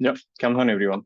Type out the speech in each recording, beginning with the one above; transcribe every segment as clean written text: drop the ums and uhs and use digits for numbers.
Yep, come on everyone.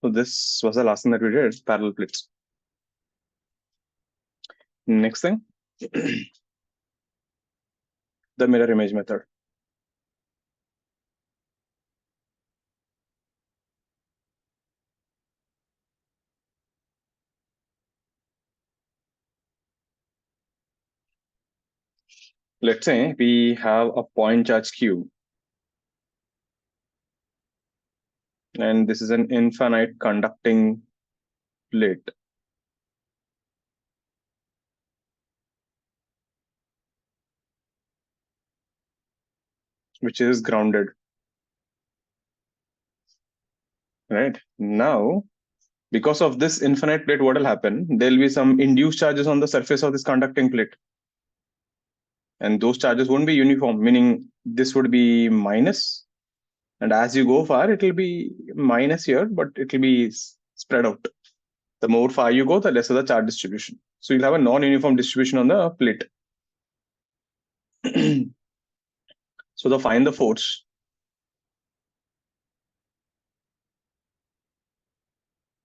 So this was the last thing that we did, parallel plates. Next thing, the mirror image method. Let's say we have a point charge Q, and this is an infinite conducting plate. Which is grounded. Right? Now, because of this infinite plate, what will happen? There'll be some induced charges on the surface of this conducting plate. And those charges won't be uniform, meaning this would be minus. And as you go far, it will be minus here, but it will be spread out. The more far you go, the lesser the charge distribution. So you'll have a non-uniform distribution on the plate. So to find the force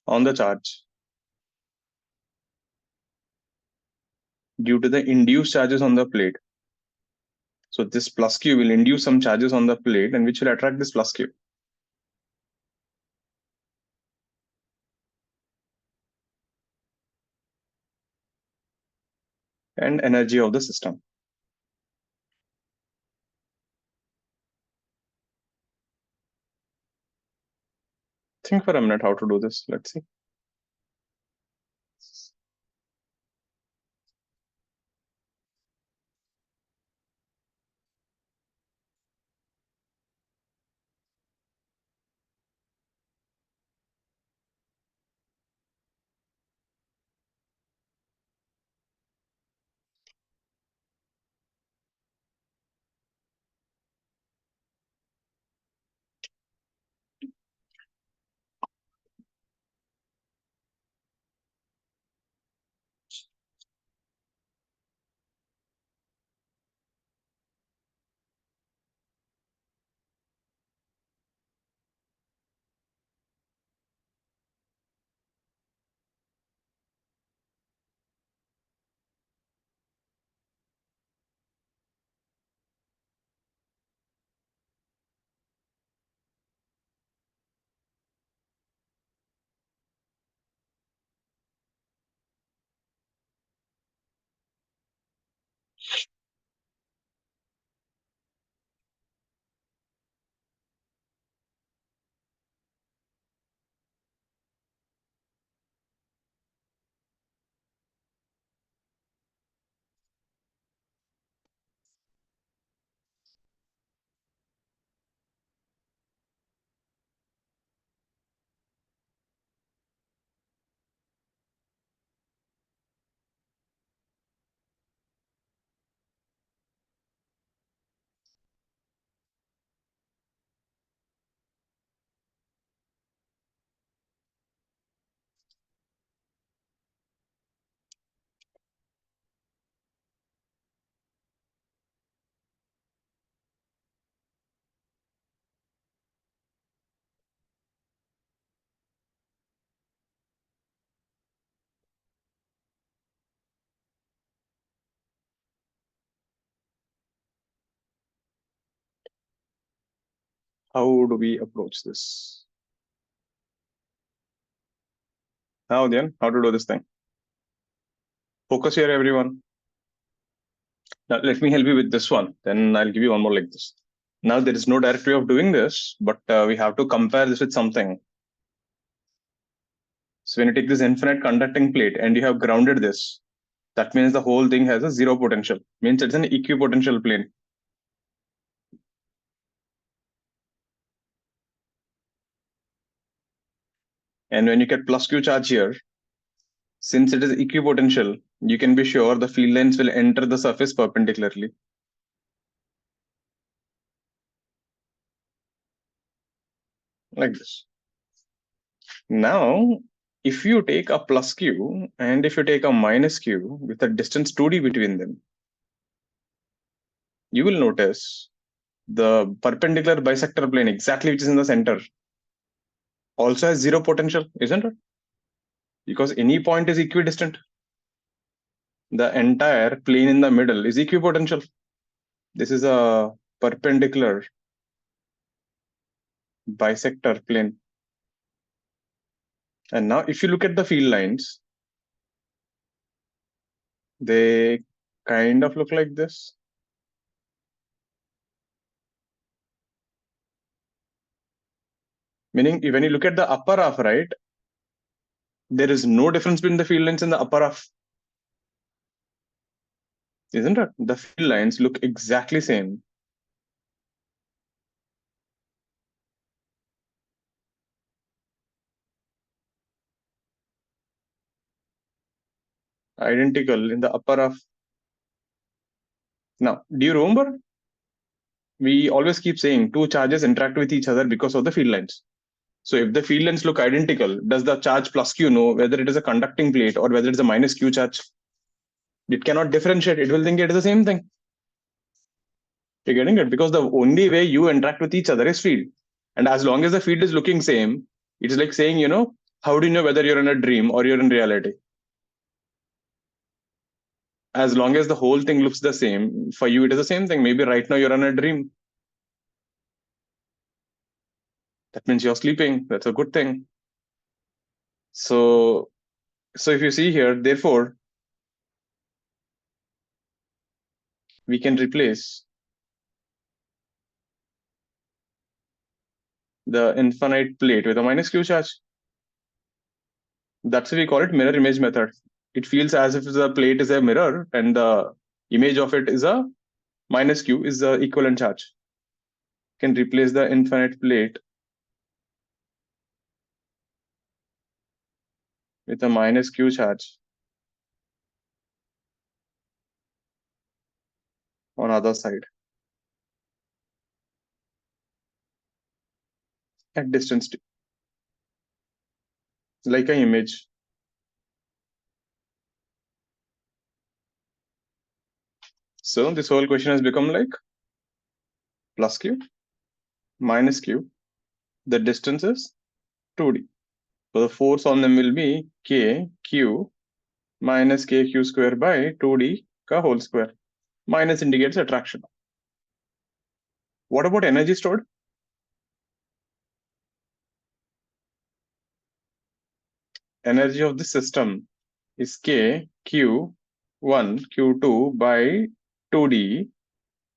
on the charge due to the induced charges on the plate. So this plus Q will induce some charges on the plate, and which will attract this plus Q. And energy of the system. Think for a minute how to do this. Let's see. How do we approach this? How then? How to do this thing? Focus here, everyone. Now, let me help you with this one. Then I'll give you one more like this. Now, there is no direct way of doing this, but we have to compare this with something. So when you take this infinite conducting plate and you have grounded this, that means the whole thing has a zero potential. Means it's an equipotential plane. And when you get plus Q charge here, since it is equipotential, you can be sure the field lines will enter the surface perpendicularly. Like this. Now, if you take a plus Q and if you take a minus Q with a distance 2d between them, you will notice the perpendicular bisector plane exactly which is in the center also has zero potential, isn't it? Because any point is equidistant. The entire plane in the middle is equipotential. This is a perpendicular bisector plane. And now if you look at the field lines, they kind of look like this. Meaning when you look at the upper half, right, there is no difference between the field lines in the upper half. Isn't it? The field lines look exactly same. Identical in the upper half. Now, do you remember? We always keep saying two charges interact with each other because of the field lines. So if the field lines look identical, does the charge plus Q know whether it is a conducting plate or whether it's a minus Q charge? It cannot differentiate. It will think it is the same thing. You're getting it? Because the only way you interact with each other is field. And as long as the field is looking same, it's like saying, how do you know whether you're in a dream or you're in reality? As long as the whole thing looks the same, for you it is the same thing. Maybe right now you're in a dream. That means you're sleeping. That's a good thing. So if you see here, therefore, we can replace the infinite plate with a minus Q charge. That's why we call it mirror image method. It feels as if the plate is a mirror and the image of it is a minus Q is the equivalent charge. Can replace the infinite plate with a minus Q charge on other side at distance t, like an image. So this whole question has become like plus Q minus Q. The distance is 2d. So the force on them will be kq minus kq square by 2d ka whole square. Minus indicates attraction. What about energy stored? Energy of the system is k q1 q2 by 2d,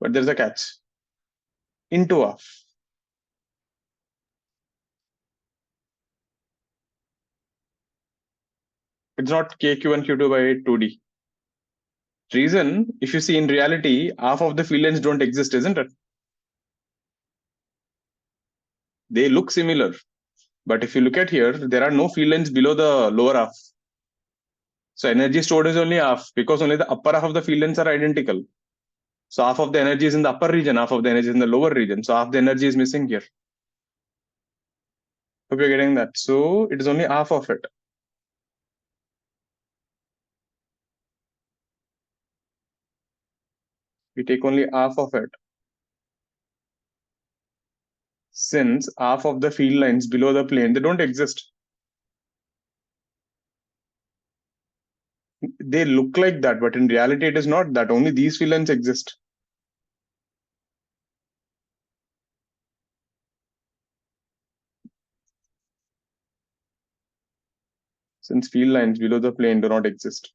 but there's a catch, into half. It's not k q1 q2 by 2d. Reason, if you see in reality, half of the field lines don't exist, isn't it? They look similar, but if you look at here, there are no field lines below the lower half. So energy stored is only half because only the upper half of the field lines are identical. So half of the energy is in the upper region, half of the energy is in the lower region. So half the energy is missing here. Hope you're getting that. So it is only half of it. We take only half of it. Since half of the field lines below the plane, they don't exist. They look like that, but in reality, it is not that. Only these field lines exist. Since field lines below the plane do not exist.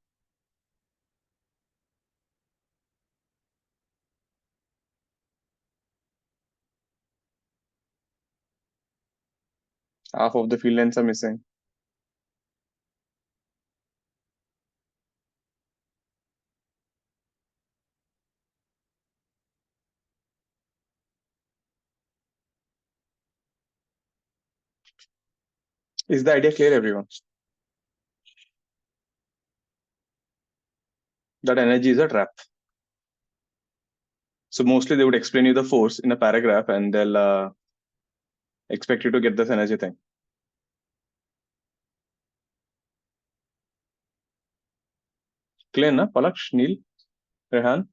Half of the field lines are missing. Is the idea clear, everyone? That energy is a trap. So mostly they would explain you the force in a paragraph and they'll expect you to get this energy thing. Clear, na? Palaksh, Neil, Rehan?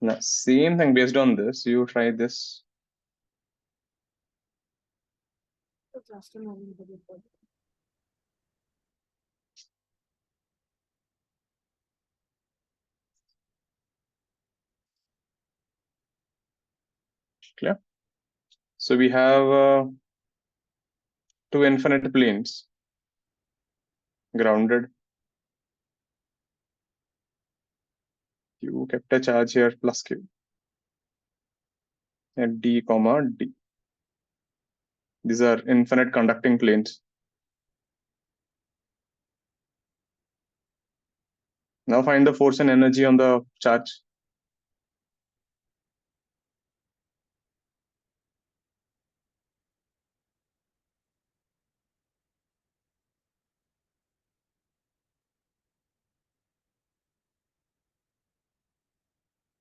Now, same thing based on this. You try this. Clear? So we have two infinite planes, grounded. You kept a charge here plus Q. And D, comma, D. These are infinite conducting planes. Now find the force and energy on the charge.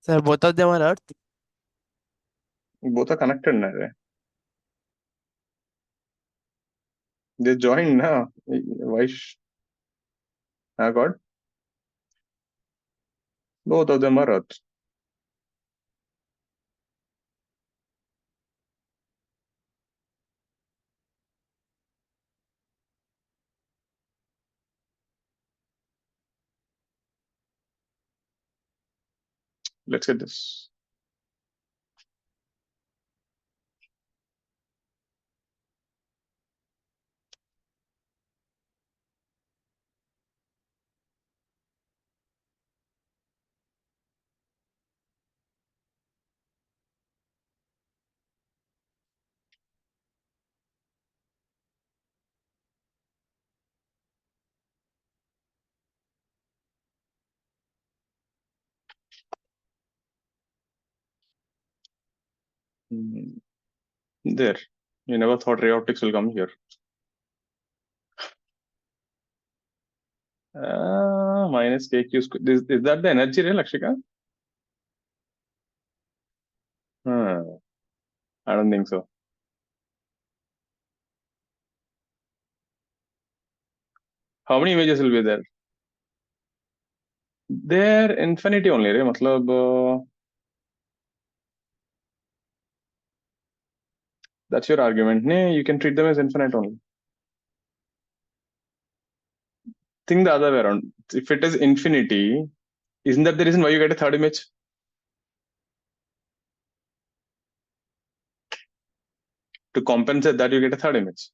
Sir, both of them are Earth. Both are connected, na? They joined, na? Why? God? Both of them are Earth. Let's get this. There. You never thought ray optics will come here. Minus kq square. Is that the energy ray, Lakshika? I don't think so. How many images will be there? They're infinity only, ray. Matlab, that's your argument. Nee, you can treat them as infinite only. Think the other way around. If it is infinity, isn't that the reason why you get a third image? To compensate that, you get a third image.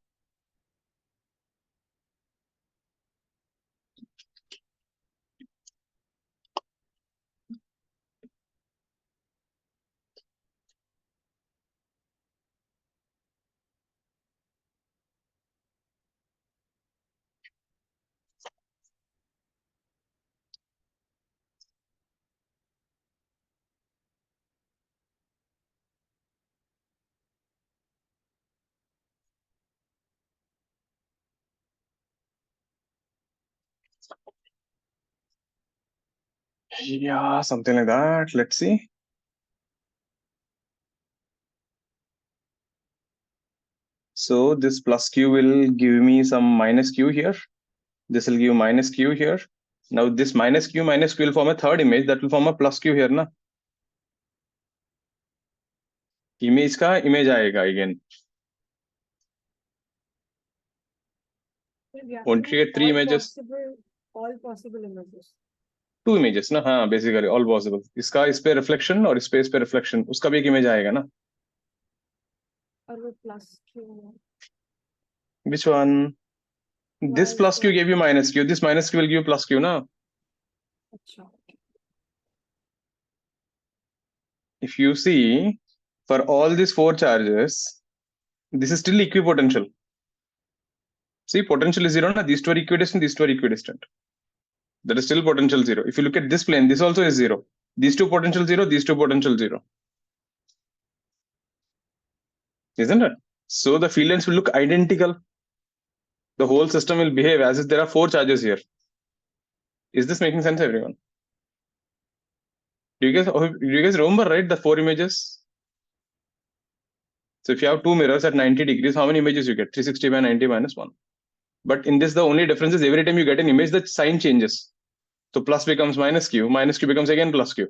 Yeah, something like that. Let's see. So this plus q will give me some minus q here. This will give minus q here. Now this minus q will form a third image that will form a plus q here, na? Image का image आएगा again. Won't you get three images? All possible images. Two images ना? हाँ, basically all possible. इसका इस पे reflection और इस पे reflection. उसका भी एक image आएगा ना? और वो plus q. Which one? This plus q gave you minus q. This minus q will give you plus q, na? अच्छा. If you see, for all these four charges, This is still equipotential. See, potential is zero. These two are equidistant, these two are equidistant. That is still potential zero. If you look at this plane, this also is zero. These two potential zero, these two potential zero. Isn't it? So the field lines will look identical. The whole system will behave as if there are four charges here. Is this making sense, everyone? Do you guys remember, right, the four images? So if you have two mirrors at 90 degrees, how many images you get? 360 by 90 minus 1. But in this, the only difference is every time you get an image, the sign changes. So plus becomes minus q becomes again plus q.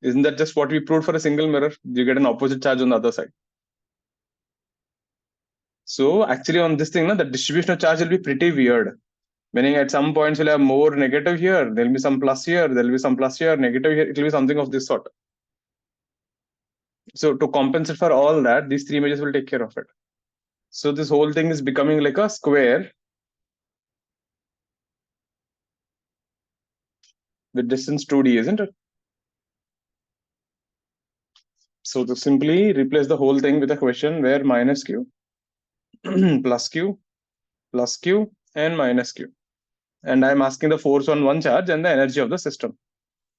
Isn't that just what we proved for a single mirror? You get an opposite charge on the other side. So actually on this thing, the distribution of charge will be pretty weird. Meaning at some points we'll have more negative here, there'll be some plus here, there'll be some plus here, negative here, it will be something of this sort. So to compensate for all that, these three images will take care of it. So this whole thing is becoming like a square with distance 2d, isn't it? So to simply replace the whole thing with a question where minus q, plus q, plus q, and minus q. And I'm asking the force on one charge and the energy of the system.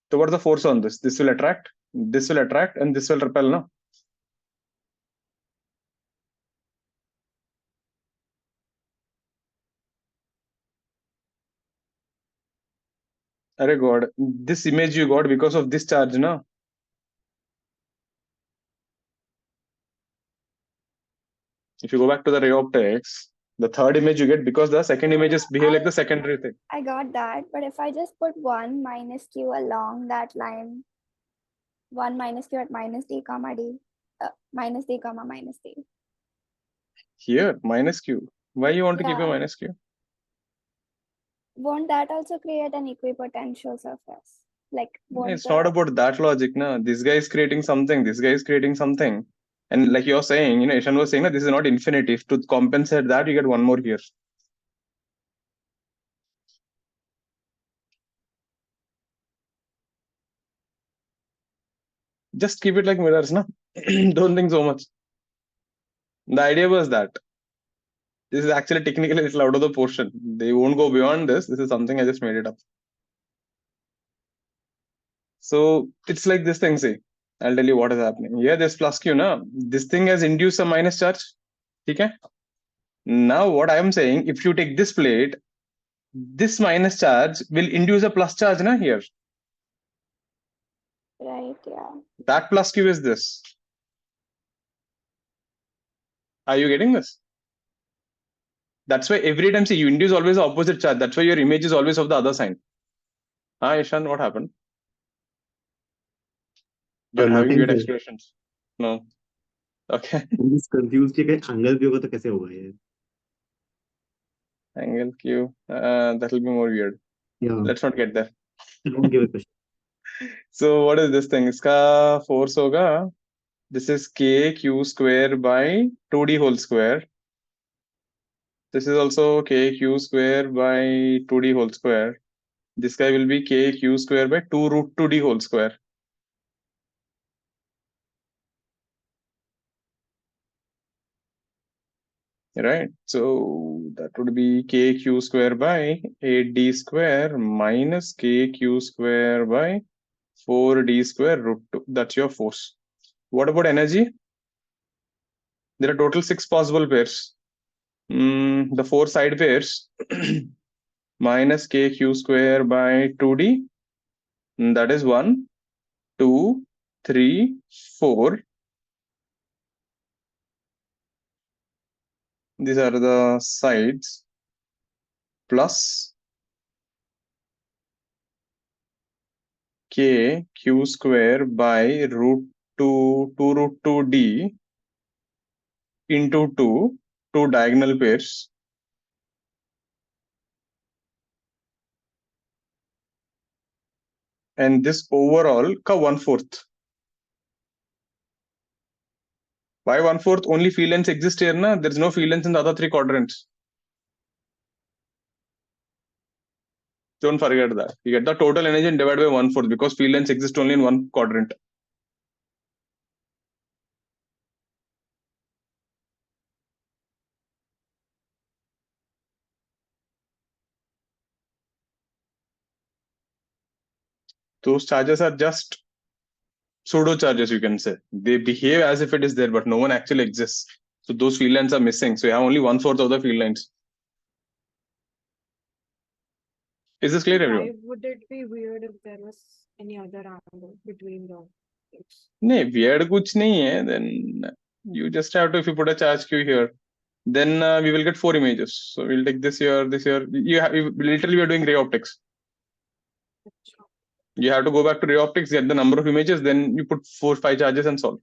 So what's the force on this? This will attract, and this will repel, no? Arey God, this image you got because of this charge, no? If you go back to the ray optics, the third image you get because the second images behave like the secondary thing. I got that, but if I just put 1 minus q along that line, 1 minus q at minus d comma d, minus d comma minus d. Here, minus q. Why you want to keep a minus q? Won't that also create an equipotential surface? Like, It's not about that logic, no. This guy is creating something, this guy is creating something. And like you're saying, Ishan was saying that this is not infinity. If to compensate that, you get one more here. Just keep it like mirrors, no? Don't think so much. The idea was that this is actually technically a little out of the portion. They won't go beyond this. This is something I just made it up. So it's like this thing, see. I'll tell you what is happening. Here, there's plus q, na? This thing has induced a minus charge. Okay? Now, what I am saying, if you take this plate, this minus charge will induce a plus charge, na, here. Right, yeah. That plus q is this. Are you getting this? That's why every time, see, you induce always the opposite charge. That's why your image is always of the other sign. Ishan, what happened? You're having nothing, weird sir. expressions. No. Okay. I'm just confused कि angle भी होगा तो कैसे होगा ये? Angle q. That will be more weird. Yeah. Let's not get there. Don't give a question. So what is this thing? इसका force होगा. This is k q square by 2d whole square. This is also k q square by 2d whole square. This guy will be k q square by 2 root 2d whole square. Right? So that would be k q square by 8d square minus k q square by 4d square root 2. That's your force. What about energy? There are total 6 possible pairs. The 4 side pairs minus k q square by 2d, that is 1, 2, 3, 4. These are the sides plus k q square by root 2 root 2d into 2 diagonal pairs. And this overall ka 1/4. Why 1/4? Only field lengths exist here, na? There is no field lengths in the other 3 quadrants. Don't forget that. You get the total energy and divide by 1/4 because field lengths exist only in one quadrant. Those charges are just pseudo charges, you can say. They behave as if it is there, but no one actually exists. So those field lines are missing. So you have only 1/4 of the field lines. Is this clear, everyone? Why would it be weird if there was any other angle between the plates? No, weird kuch nahi hai. Then you just have to, if you put a charge Q here, then we will get 4 images. So we'll take this here, this here. Literally, we are doing ray optics. Acha. You have to go back to ray optics, get the number of images, then you put 4, 5 charges and solve.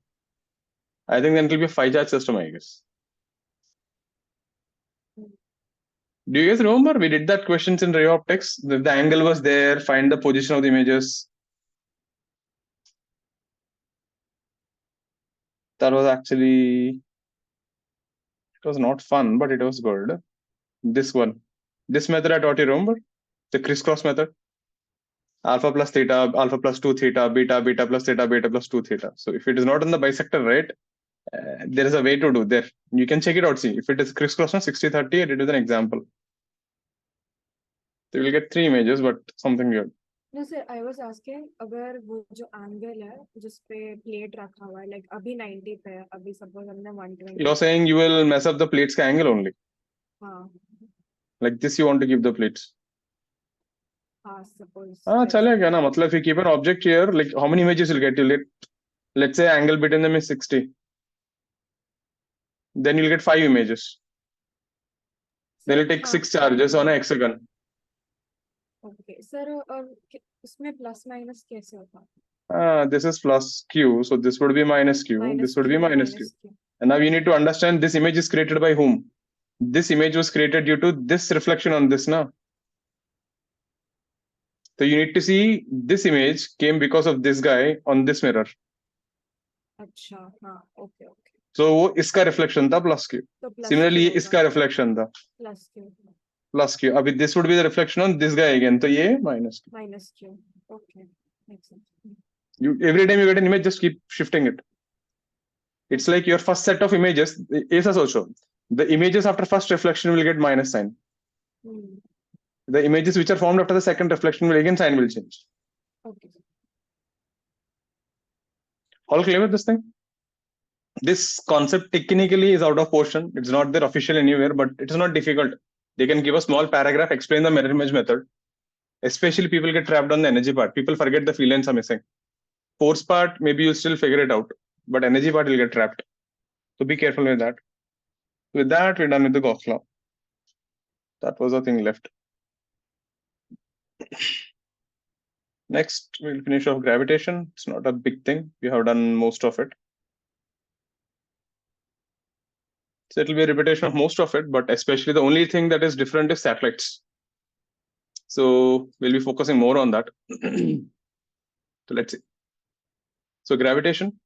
I think then it will be a 5-charge system, I guess. Do you guys remember we did that questions in ray optics? The angle was there, find the position of the images. That was actually, it was not fun, but it was good. This one, this method I taught you, remember? The crisscross method. Alpha plus theta, alpha plus 2 theta, beta, beta plus theta, beta plus 2 theta. So if it is not in the bisector, right, there is a way to do there. You can check it out, see. If it is crisscross on 60-30, it is an example. So you will get 3 images, but something weird. No sir, I was asking अगर वो जो angle है जिस पे plate रखा हुआ है like अभी 90 पे है अभी suppose हमने 120 You're saying you will mess up the plates ka angle only. हाँ Like this you want to give the plates. हाँ suppose हाँ वैसे। चलेगा ना, मतलब if you keep an object here, like how many images you'll get? Let's say angle between them is 60. Then you'll get 5 images. Then you'll take हाँ, 6 charges on a hexagon. Okay sir और इसमें plus minus कैसे होता? This is plus Q, so this would be minus Q. This would be minus Q. And now you need to understand this image is created by whom? This image was created due to this reflection on this, na? So you need to see this image came because of this guy on this mirror. अच्छा हाँ okay okay So वो इसका reflection था plus Q. तो plus Similarly, ये Q इसका reflection था plus Q plus Q. अभी this would be the reflection on this guy again. तो ये minus Q. minus Q okay makes sense. You every time you get an image, just keep shifting it. It's like your first set of images. ऐसा सोचो. The images after first reflection will get minus sign. Hmm. The images which are formed after the second reflection will again sign will change. Okay. All clear with this thing? This concept technically is out of portion. It's not there official anywhere, but it's not difficult. They can give a small paragraph, explain the mirror image method. Especially people get trapped on the energy part. People forget the field lines are missing. Force part, maybe you'll still figure it out, but energy part will get trapped. So be careful with that. With that, we're done with the Gauss law. That was the thing left. Next, we'll finish off gravitation. It's not a big thing. We have done most of it. So it will be a repetition of most of it, but especially the only thing that is different is satellites. So we'll be focusing more on that. So let's see. So gravitation.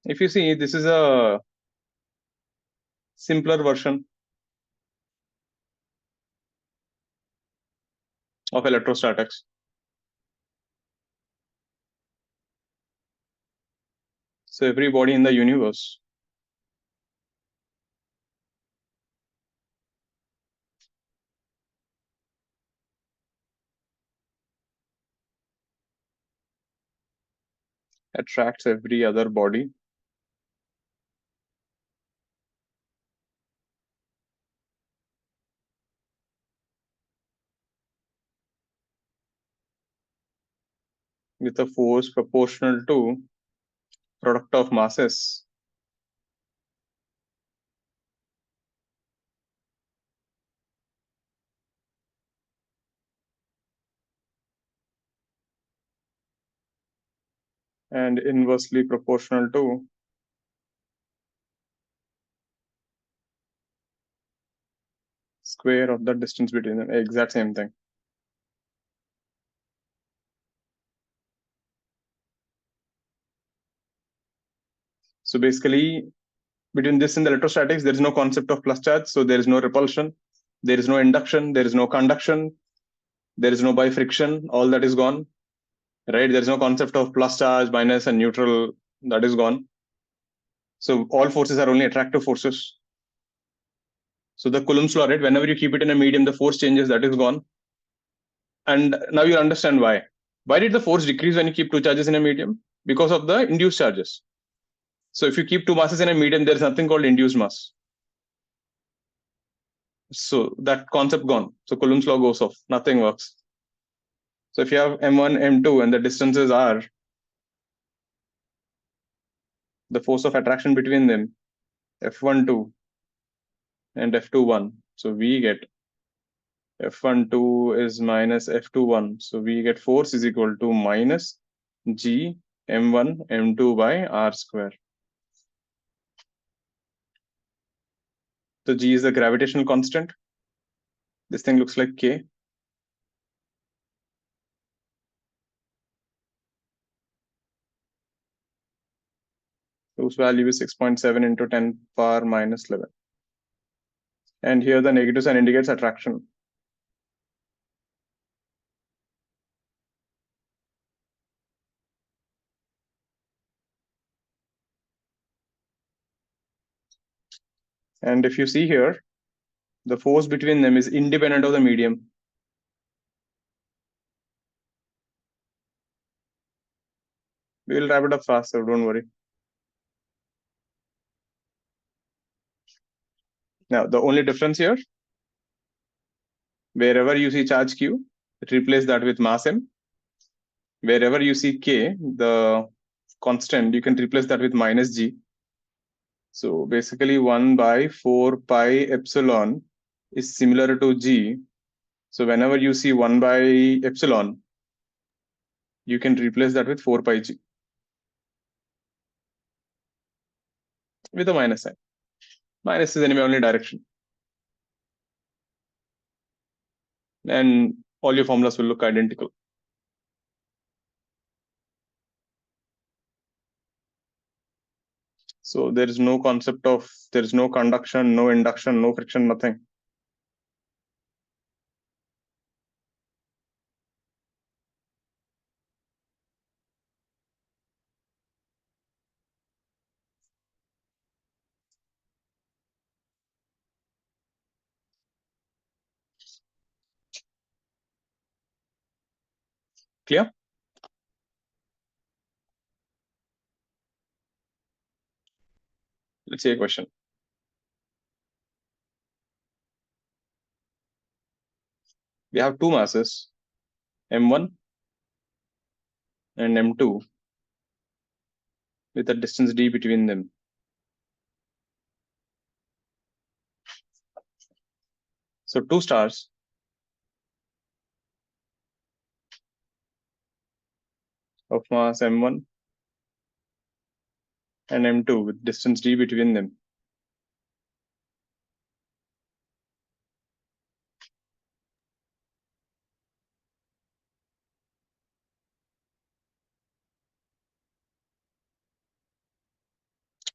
If you see, this is a simpler version of electrostatics. So every body in the universe attracts every other body. With a force proportional to product of masses. And inversely proportional to square of the distance between them. Exact same thing. So basically, between this and the electrostatics, there is no concept of plus charge. So there is no repulsion. There is no induction. There is no conduction. There is no bifriction. All that is gone. Right? There is no concept of plus charge, minus, and neutral. That is gone. So all forces are only attractive forces. So the Coulomb's law, right? Whenever you keep it in a medium, the force changes, that is gone. And now you understand why. Why did the force decrease when you keep two charges in a medium? Because of the induced charges. So if you keep two masses in a medium, there is nothing called induced mass. So that concept gone. So Coulomb's law goes off. Nothing works. So if you have M1, M2, and the distances are the force of attraction between them, F12 and F21. So we get F12 is minus F21. So we get force is equal to minus G M1 M2 by R square. So G is the gravitational constant. This thing looks like K. Whose value is 6.7 into 10 power minus 11. And here the negative sign indicates attraction. And if you see here, the force between them is independent of the medium. We will wrap it up fast, so don't worry. Now, the only difference here, wherever you see charge Q, replace that with mass M. Wherever you see K, the constant, you can replace that with minus G. So basically 1 by 4 pi epsilon is similar to G. So whenever you see 1 by epsilon, you can replace that with 4 pi G with a minus sign. Minus is anyway only direction. And all your formulas will look identical. So there is no concept of, there is no conduction, no induction, no friction, nothing. Clear? Let's see a question. We have two masses, M1 and M2, with a distance d between them. So two stars of mass M1 and M2 with distance d between them.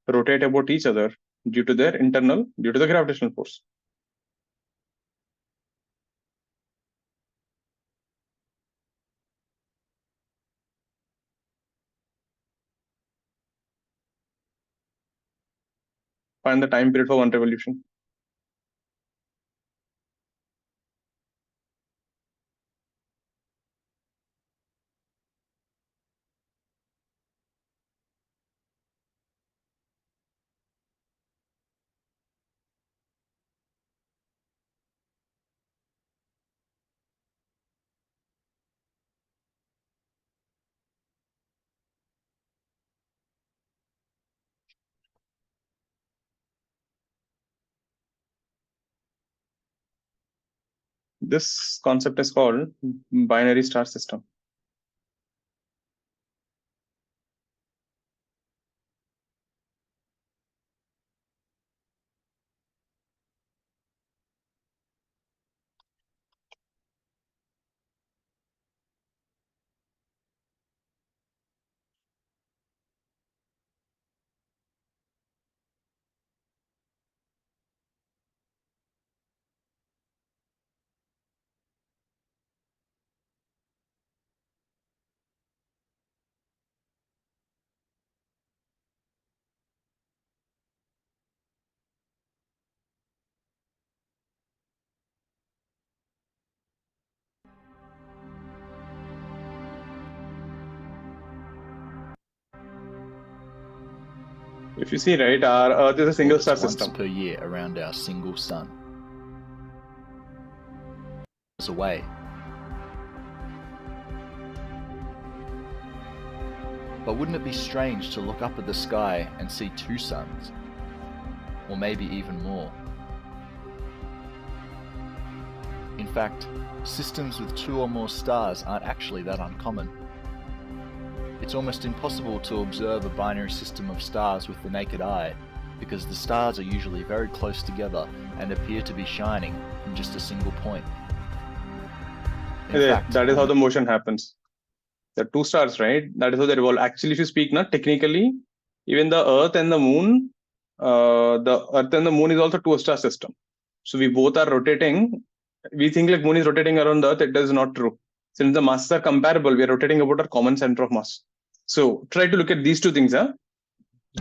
Rotate about each other due to the gravitational force. Find the time period for one revolution. This concept is called binary star system. If you see, right, our Earth is a single orbits star once system. per year around our single sun. Away. But wouldn't it be strange to look up at the sky and see two suns? Or maybe even more? In fact, systems with two or more stars aren't actually that uncommon. It's almost impossible to observe a binary system of stars with the naked eye, because the stars are usually very close together and appear to be shining from just a single point. In Yeah, fact, that is on how the the motion happens. The two stars, right? That is how they revolve. Actually, if you speak, not technically, even the Earth and the Moon, the Earth and the Moon is also two-star system. So we both are rotating. We think like Moon is rotating around the Earth. It is not true. Since the masses are comparable, we are rotating about our common center of mass. So try to look at these two things, huh?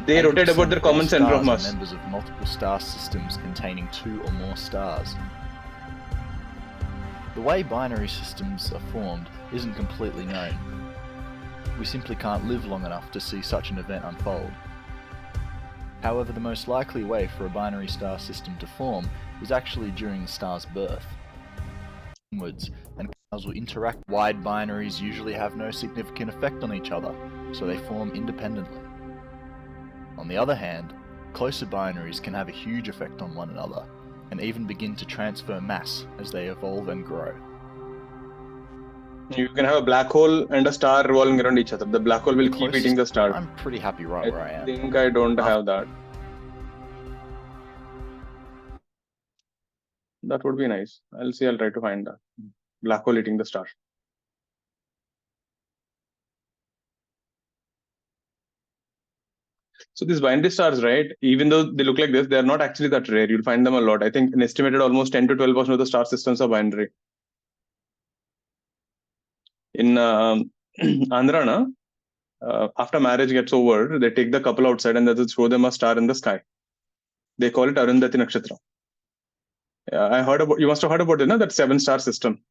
They rotate 80% about their of all common center of stars are mass. members of multiple star systems containing two or more stars. The way binary systems are formed isn't completely known. We simply can't live long enough to see such an event unfold. However, the most likely way for a binary star system to form is actually during the star's birth. Inwards, and stars will interact. Wide binaries usually have no significant effect on each other, so they form independently. On the other hand, closer binaries can have a huge effect on one another, and even begin to transfer mass as they evolve and grow. You can have a black hole and a star revolving around each other. The black hole will keep Closest- eating the star. I'm pretty happy right where I I am. think I don't have that. That would be nice. I'll see. I'll try to find that. Black hole eating the star. So these binary stars, right? Even though they look like this, they are not actually that rare. You'll find them a lot. I think an estimated almost 10 to 12% of the star systems are binary. In Andhra, na, after marriage gets over, they take the couple outside and they just show them a star in the sky. They call it Arundhati Nakshatra. I heard about. You must have heard about it, na? That 7-star system.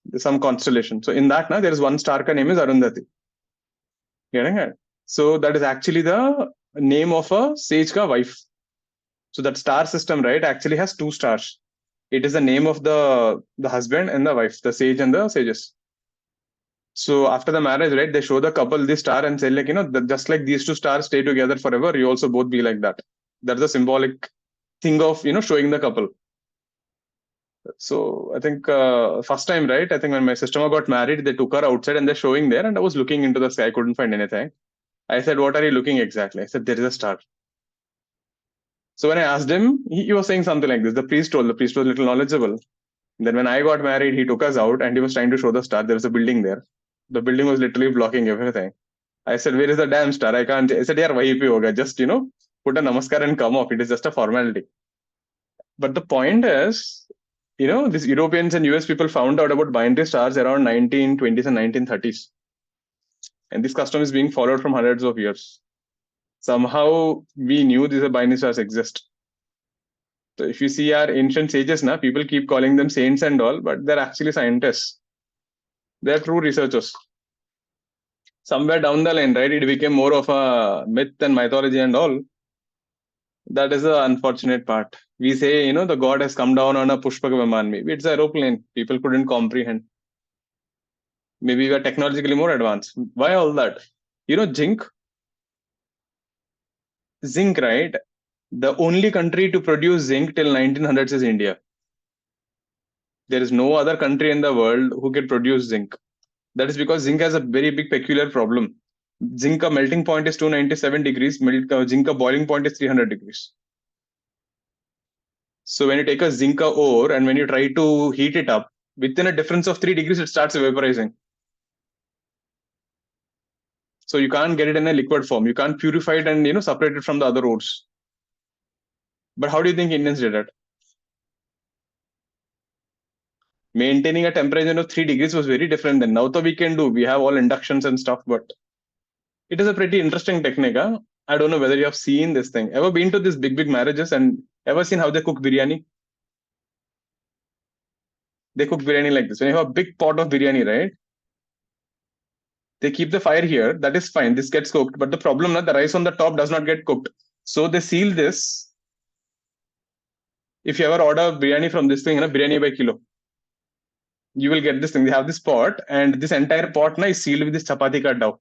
There's some constellation. So in that, na, there is one star. Ka name is Arundhati. Getting it? So that is actually the name of a sage ka wife. So that star system, right, actually has 2 stars. It is the name of the husband and the wife, the sage and the sages. So after the marriage, right, they show the couple this star and say, like, just like these 2 stars stay together forever, you also both be like that. That's a symbolic thing of, showing the couple. So I think first time, right, I think when my sister got married, they took her outside and they're showing there, and I was looking into the sky. I couldn't find anything. I said, what are you looking exactly? I said, there is a star. So when I asked him, he was saying something like this. The priest was a little knowledgeable. Then when I got married, he took us out and he was trying to show the star. There was a building there. The building was literally blocking everything. I said, where is the damn star? I can't. I said, yaar, wahi pe hoga. Just, put a namaskar and come off. It is just a formality. But the point is, these Europeans and US people found out about binary stars around 1920s and 1930s. And this custom is being followed from hundreds of years. Somehow we knew these binary stars exist. So if you see our ancient sages, people keep calling them saints and all, but they're actually scientists. They're true researchers. Somewhere down the line, right, it became more of a myth and mythology and all. That is the unfortunate part. We say, the god has come down on a Pushpak Viman. Maybe it's an aeroplane. People couldn't comprehend. Maybe we are technologically more advanced. Why all that? Zinc, right? The only country to produce zinc till 1900s is India. There is no other country in the world who can produce zinc. That is because zinc has a very big peculiar problem. Zinc melting point is 297 degrees. Zinc boiling point is 300 degrees. So when you take a zinc ore and when you try to heat it up, within a difference of 3 degrees, it starts evaporizing. So you can't get it in a liquid form. You can't purify it and separate it from the other ores. But how do you think Indians did it? Maintaining a temperature of 3 degrees was very different then. Now, we can do. We have all inductions and stuff, but it is a pretty interesting technique. Huh? I don't know whether you have seen this thing. Ever been to these big marriages and ever seen how they cook biryani? They cook biryani like this. When you have a big pot of biryani, right? They keep the fire here. That is fine. This gets cooked. But the problem is the rice on the top does not get cooked. So they seal this. If you ever order biryani from this thing, biryani by kilo, you will get this thing. They have this pot, and this entire pot is sealed with this chapati ka dough.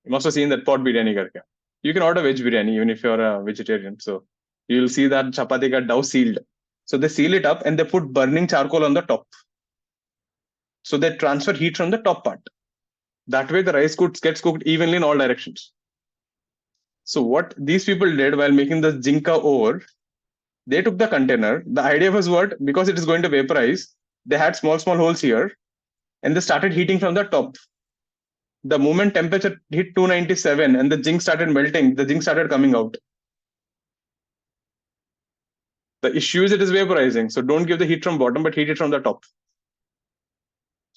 You must have seen that pot biryani karke. You can order veg biryani even if you're a vegetarian. So you will see that chapati ka dough sealed. So they seal it up and they put burning charcoal on the top. So they transfer heat from the top part. That way the rice gets cooked evenly in all directions. So what these people did while making the jinka over, they took the container. The idea was what? Because it is going to vaporize, they had small holes here, and they started heating from the top. The moment temperature hit 297 and the zinc started melting, the zinc started coming out. The issue is it is vaporizing. So don't give the heat from bottom, but heat it from the top.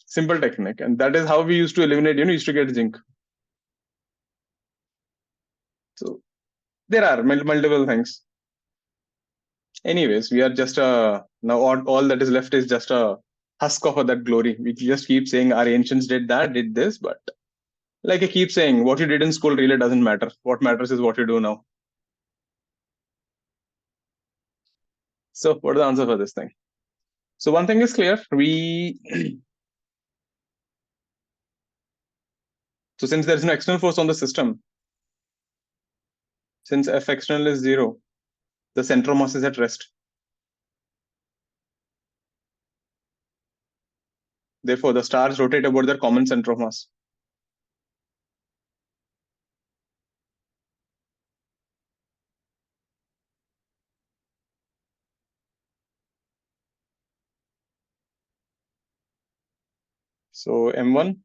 Simple technique. And that is how we used to eliminate, used to get zinc. So there are multiple things. Anyways, we are just now all that is left is just a husk of that glory. We just keep saying our ancients did that, did this, but like I keep saying, what you did in school really doesn't matter. What matters is what you do now. So what is the answer for this thing? So one thing is clear. So since there is no external force on the system, since F external is 0, the center of mass is at rest. Therefore, the stars rotate about their common center of mass. So M1,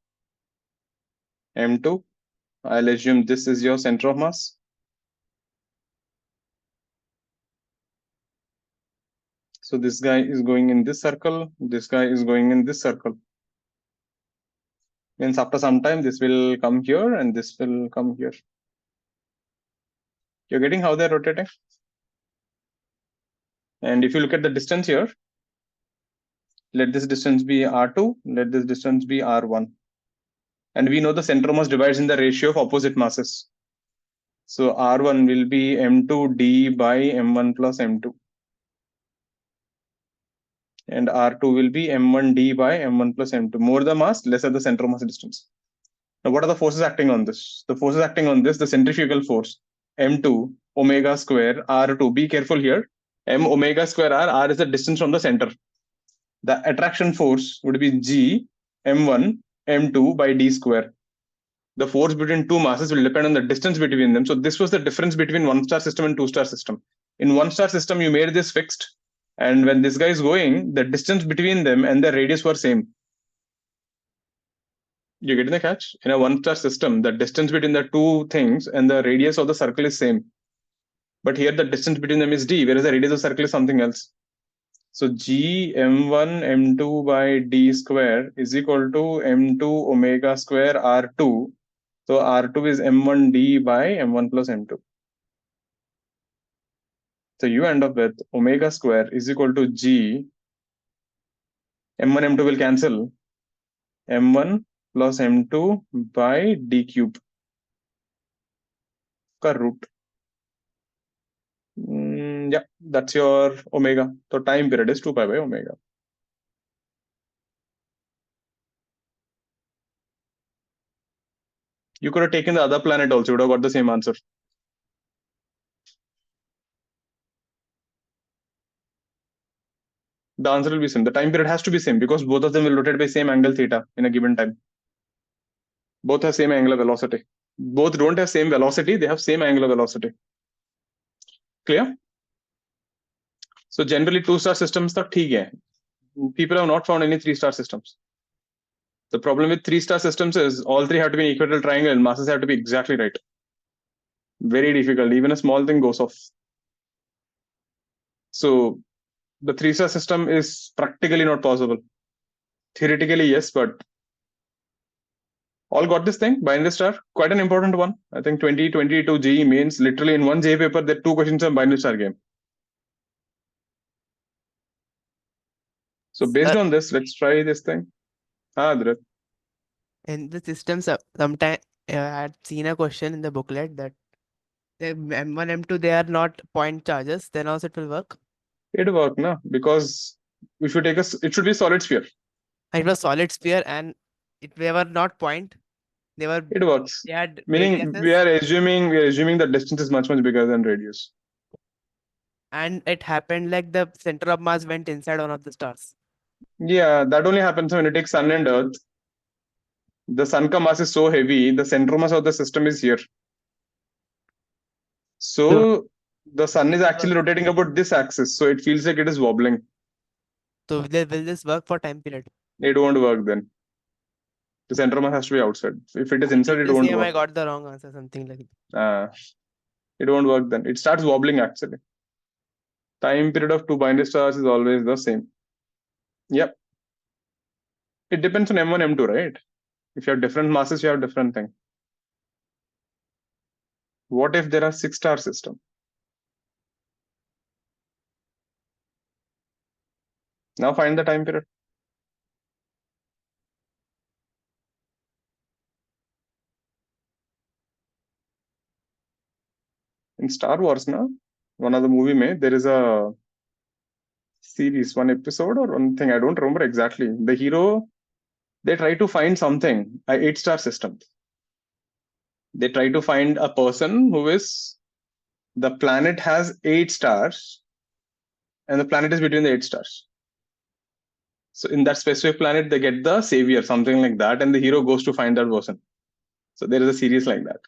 M2, I'll assume this is your center of mass. So this guy is going in this circle, this guy is going in this circle. Means after some time, this will come here and this will come here. You're getting how they're rotating? And if you look at the distance here, let this distance be R2, let this distance be R1. And we know the center of mass divides in the ratio of opposite masses. So R1 will be M2D by M1 plus M2. And R2 will be M1D by M1 plus M2. More the mass, lesser the center of mass distance. Now, what are the forces acting on this? The forces acting on this, the centrifugal force, M2 omega square R2. Be careful here. M omega square R is the distance from the center. The attraction force would be G M1 M2 by D square. The force between two masses will depend on the distance between them. So this was the difference between 1-star system and 2-star system. In 1-star system, you made this fixed. And when this guy is going, the distance between them and the radius were same. You getting the catch? In a 1-star system, the distance between the two things and the radius of the circle is same. But here the distance between them is D, whereas the radius of the circle is something else. So G M1 M2 by D square is equal to M2 omega square R2. So R2 is M1D by M1 plus M2. So you end up with omega square is equal to G. M1 M2 will cancel. M1 plus M2 by D cube. Ka root. Yeah, that's your omega. So time period is 2 pi by omega. You could have taken the other planet also, you would have got the same answer. The answer will be same. The time period has to be same because both of them will rotate by same angle theta in a given time. Both have same angular velocity. Both don't have same velocity, they have same angular velocity. Clear? So generally 2-star systems tak theek hai. People have not found any 3-star systems. The problem with 3-star systems is all three have to be an equatorial triangle and masses have to be exactly right. Very difficult. Even a small thing goes off. So the 3-star system is practically not possible. Theoretically, yes, but all got this thing. Binary star, quite an important one. I think 2022 GE means literally in one J paper, there are 2 questions on binary star game. So based on this, let's try this thing. Dhruv. In the system, sometime I had seen a question in the booklet that the M1, M2, they are not point charges. Then also it will work. It work, na? Because if you take it should be solid sphere. It was solid sphere and they were not point. They were It works. they had Meaning we radiuses are assuming that distance is much bigger than radius. and it happened like the center of mass went inside one of the stars. Yeah, that only happens when you take sun and earth. The sun ka mass is so heavy, the center mass of the system is here. So the sun It is will actually work. rotating about this axis, so it feels like it is wobbling. So will this work for time period? It won't work then. The center mass has to be outside. If it is I inside, did it the won't same. I work. got the wrong answer, something like that. It won't work then. It starts wobbling actually. Time period of two binary stars is always the same. Yep. It depends on M1, M2, right? If you have different masses, you have different thing. What if there are 6-star system? Now find the time period. In Star Wars, na, one of the movie mein, there is a series, one episode or one thing, I don't remember exactly. The hero, they try to find something, a 8-star system. They try to find a person who is, the planet has 8 stars and the planet is between the 8 stars. So in that specific planet, they get the savior, something like that, and the hero goes to find that person. So there is a series like that.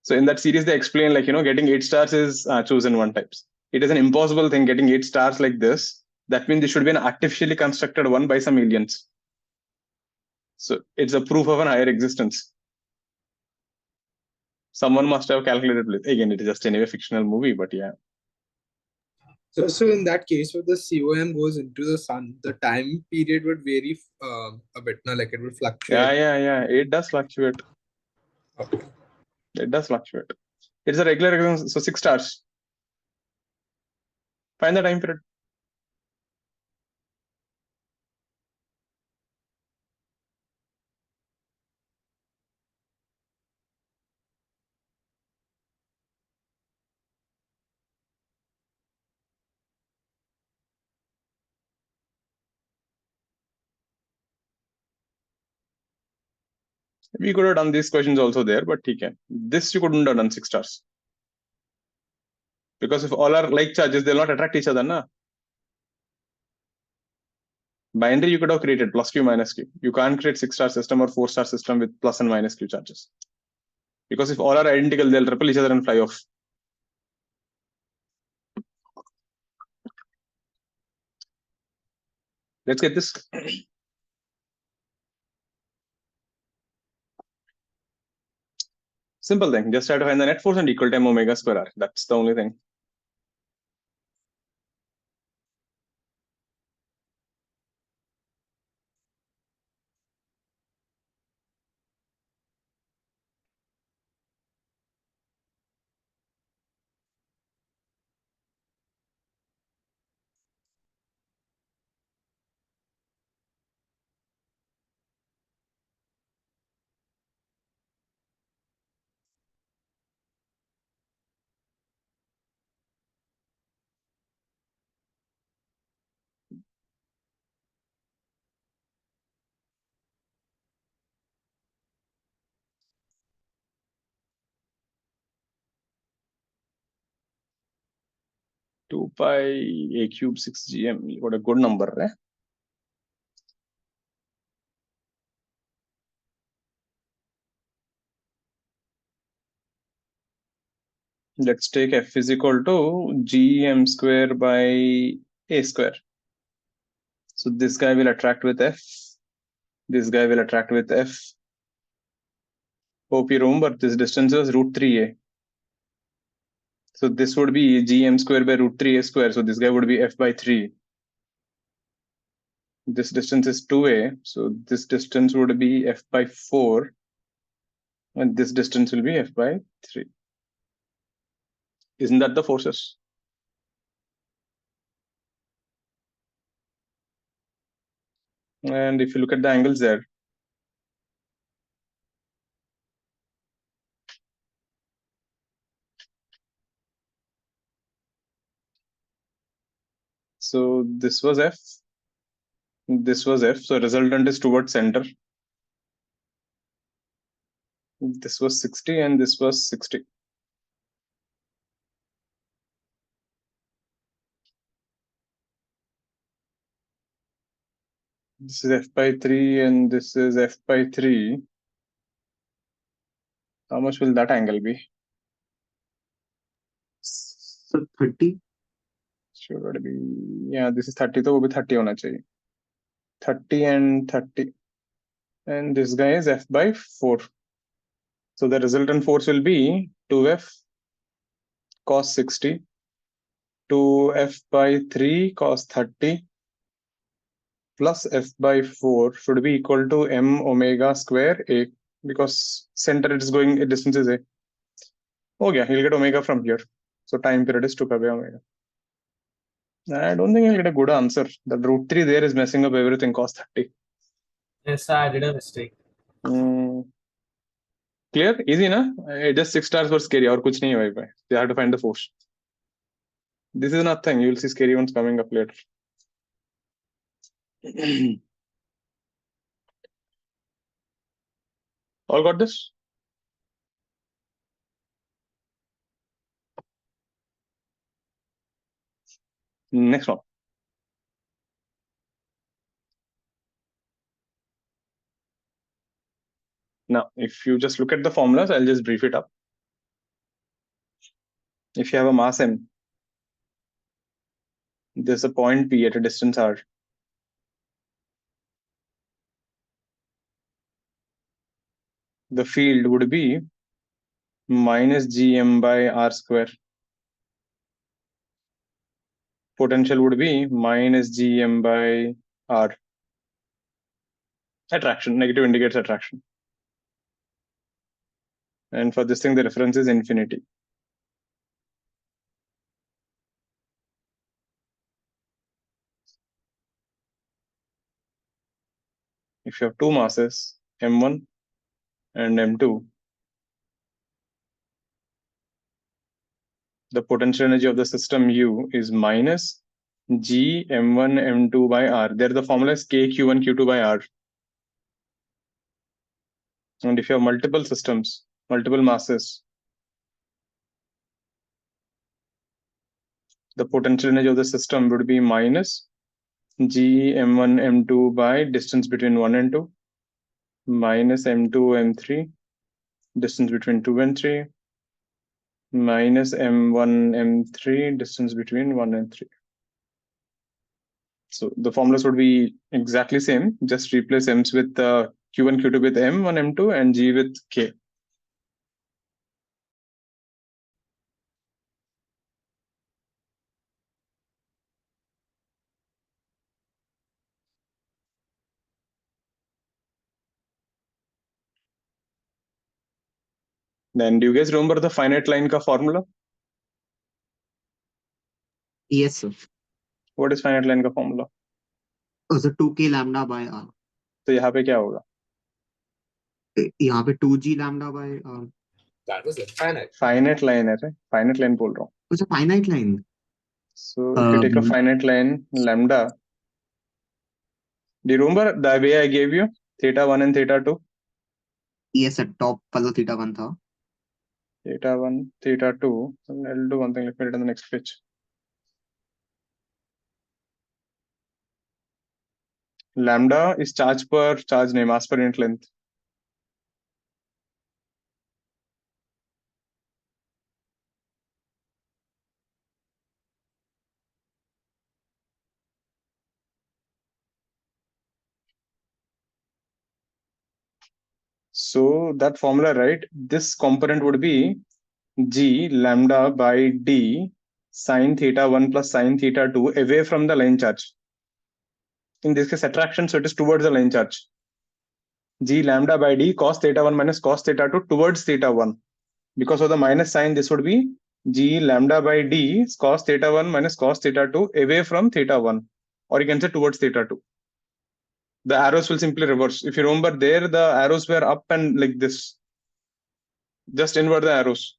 So in that series, they explain like, getting 8 stars is chosen one types. It is an impossible thing getting 8 stars like this. That means there should be an artificially constructed one by some aliens. So it's a proof of an higher existence. Someone must have calculated this. Again, it is just anyway fictional movie, but yeah. So in that case, if the COM goes into the sun, the time period would vary a bit, no? Like it would fluctuate. Yeah. It does fluctuate. Okay. It does fluctuate. It's a regular existence. So 6 stars. Find the time period. We could have done these questions also there, but okay. This you couldn't have done 6 stars. Because if all are like charges, they'll not attract each other, na? Binary you could have created plus q minus q. You can't create 6-star system or 4-star system with plus and minus q charges. Because if all are identical, they'll repel each other and fly off. Let's get this. Simple thing. Just try to find the net force and equal time omega square r. That's the only thing. Two pi a cube 6 gm. What a good number, eh? Let's take f is equal to gm square by a square. So this guy will attract with f. This guy will attract with f. Hope you remember this distance is root 3a. So this would be gm square by root 3a square. So this guy would be f by 3. This distance is 2a. So this distance would be f by 4. And this distance will be f by 3. Isn't that the forces? And if you look at the angles there, So this was F. This was F. So resultant is towards center. This was 60 and this was 60. This is F by 3 and this is F by 3. How much will that angle be? So 30. Should be, yeah, this is 30, so वो भी 30 होना चाहिए. 30 and 30. And this guy is F by 4. So the resultant force will be 2F cos 60, 2F by 3 cos 30 plus F by 4 should be equal to M omega square A, because center it is going, distance is A. Oh yeah, he'll get omega from here. So time period is took away omega. I don't think he'll get a good answer. The root 3 there is messing up everything, cos 30. Yes, sir, I did a mistake. Clear? Easy, na? Just 6 stars were scary, और कुछ नहीं है भाई. You have to find the force. This is nothing. You will see scary ones coming up later. All got this? Next one. Now, if you just look at the formulas, I'll just brief it up. If you have a mass m, there's a point P at a distance r. The field would be minus gm by r square. Potential would be minus gm by r. Attraction, negative indicates attraction. And for this thing, the reference is infinity. If you have two masses, m1 and m2, the potential energy of the system U is minus G m1 m2 by r. There the formula is k q1 q2 by r. And if you have multiple systems, multiple masses, the potential energy of the system would be minus G m1 m2 by distance between 1 and 2 minus m2 m3, distance between 2 and 3, minus m1 m3, distance between 1 and 3. So the formulas would be exactly same, just replace m's with q1 q2 with m1 m2 and g with k. Then do you guys remember the finite line ka formula? Yes, sir. What is finite line का formula? So 2k lambda by r. तो यहाँ पे क्या होगा? यहाँ पे 2g lambda by r. That was infinite. Finite line है रे, finite line बोल रहा हूँ. It's a finite line. So if you take a finite line lambda, do you remember the way I gave you theta 1 and theta 2? Yes, at top वाला theta 1 था. Theta 1, theta 2. I'll do one thing. Let me read on the next page. Lambda is charge per charge name, mass per unit length. So that formula, right? This component would be G lambda by D sine theta 1 plus sine theta 2 away from the line charge. In this case, attraction, so it is towards the line charge. G lambda by D cos theta 1 minus cos theta 2 towards theta 1. Because of the minus sign, this would be G lambda by D cos theta 1 minus cos theta 2 away from theta 1. Or you can say towards theta 2. The arrows will simply reverse. If you remember there, the arrows were up and like this. Just invert the arrows.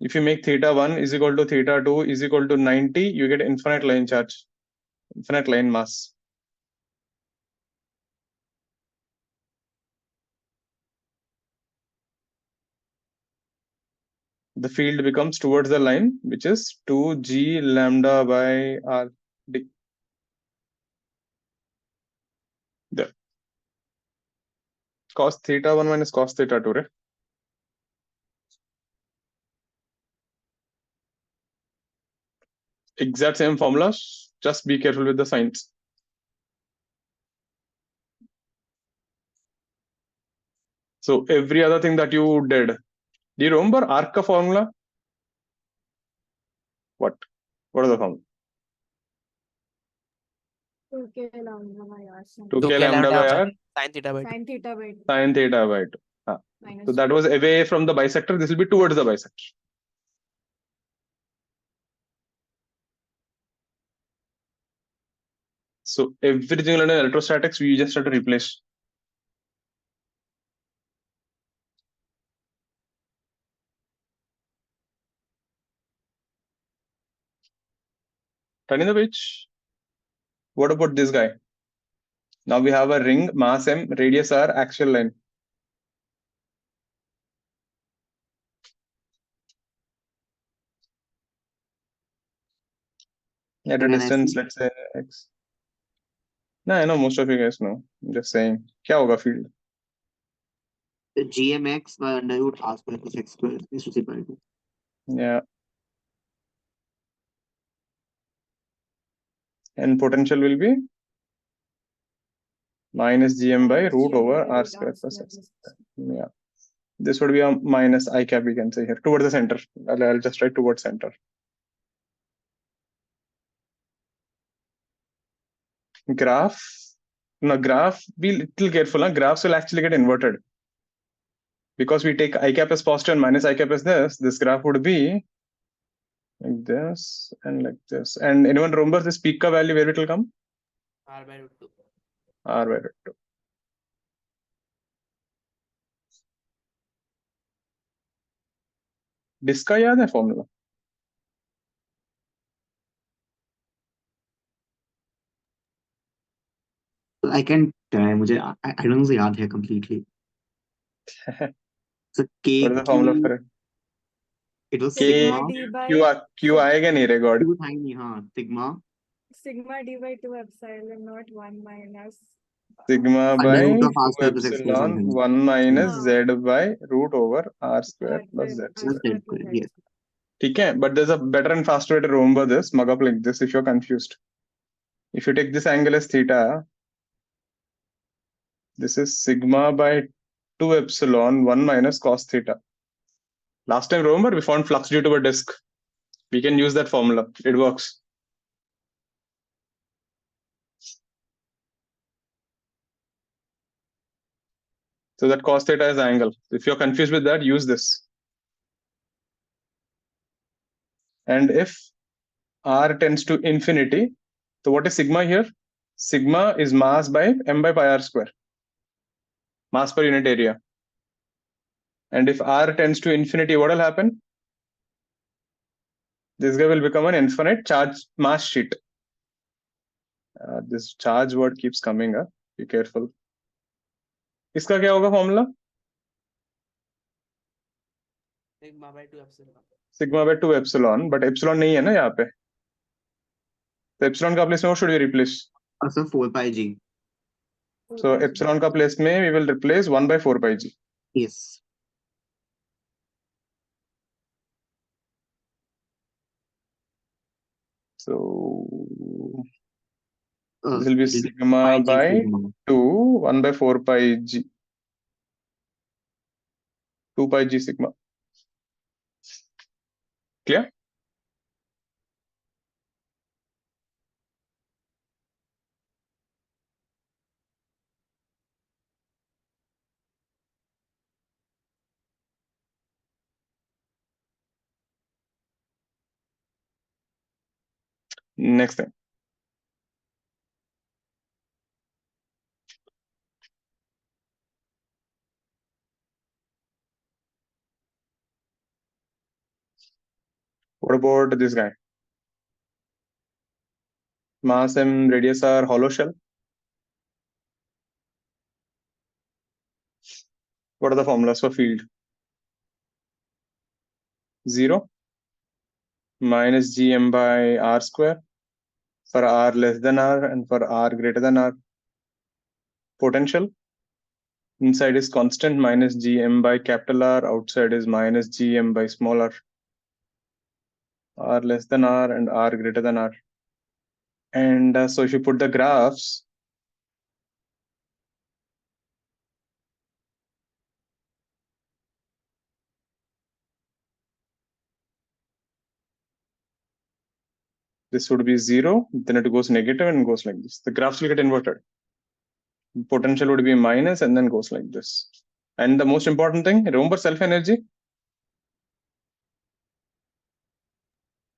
If you make theta 1 is equal to theta 2 is equal to 90, you get infinite line charge, infinite line mass. The field becomes towards the line, which is 2g lambda by r d. There. Cos theta 1 minus cos theta 2, right? Exact same formula, just be careful with the signs. So every other thing that you did, do you remember arc ka formula? What are the formula? 2k lambda by r sin 2k lambda by r Sin theta by 2. sin theta by 2 sin theta by 2. minus So that was away from the bisector. This will be towards the bisector. So everything in electrostatics, we just have to replace. Turning the page. What about this guy? Now we have a ring, mass m, radius r, axial line. At a Can I distance, see? let's say x. No, I know most of you guys know. I'm just saying. क्या होगा field? The gmx by under root r square plus x square is to 2. Yeah. And potential will be minus gm by minus root gm over by r root square r plus square x. plus Yeah. This would be a minus I cap, we can say here, towards the center. I'll just write towards center. Graph. Now graph, be little careful. Graphs will actually get inverted. Because we take I cap as positive and minus I cap as this graph would be like this and like this. And anyone remember this peak ka value, where it will come? R by root 2. R by root 2. Disc का याद है formula? I can try. मुझे I don't know याद है completely. So What is the formula for it? it was K sigma. d by Q आएगा नहीं रे God. Q था ही नहीं, हाँ, sigma d by 2 epsilon not 1 minus Sigma under by root of 2 r square plus x square epsilon something. 1 minus हाँ. z by root over r square r plus z by r square. square plus z Yes. ठीक है? But there's a better and faster way to remember this. Mug up like this if you're confused. If you take this angle as theta, this is sigma by 2 epsilon 1 minus cos theta. Last time, remember, we found flux due to a disk. We can use that formula. It works. So that cos theta is the angle. If you're confused with that, use this. And if r tends to infinity, so what is sigma here? Sigma is mass by m by pi r square. Mass per unit area. And if r tends to infinity, what will happen? This guy will become an infinite charge mass sheet. This charge word keeps coming up. Be careful. इसका क्या होगा formula? Sigma by 2 epsilon. Sigma by 2 epsilon, but epsilon नहीं है ना यहाँ पे. तो epsilon का place में what should we replace? Also 4 pi g. So epsilon का place में we will replace 1 by 4 pi g. Yes. So this will be Pi sigma g by sigma. 2 1 by 4 pi g. 2 pi g sigma. Clear? Next thing. What about this guy? Mass and radius are hollow shell. What are the formulas for field? 0 minus gm by r square for r less than r and for r greater than r. Potential inside is constant minus gm by capital R, outside is minus gm by small r less than r and r greater than r. And so if you put the graphs, this would be 0, then it goes negative and goes like this. The graphs will get inverted. Potential would be minus and then goes like this. And the most important thing, remember self-energy?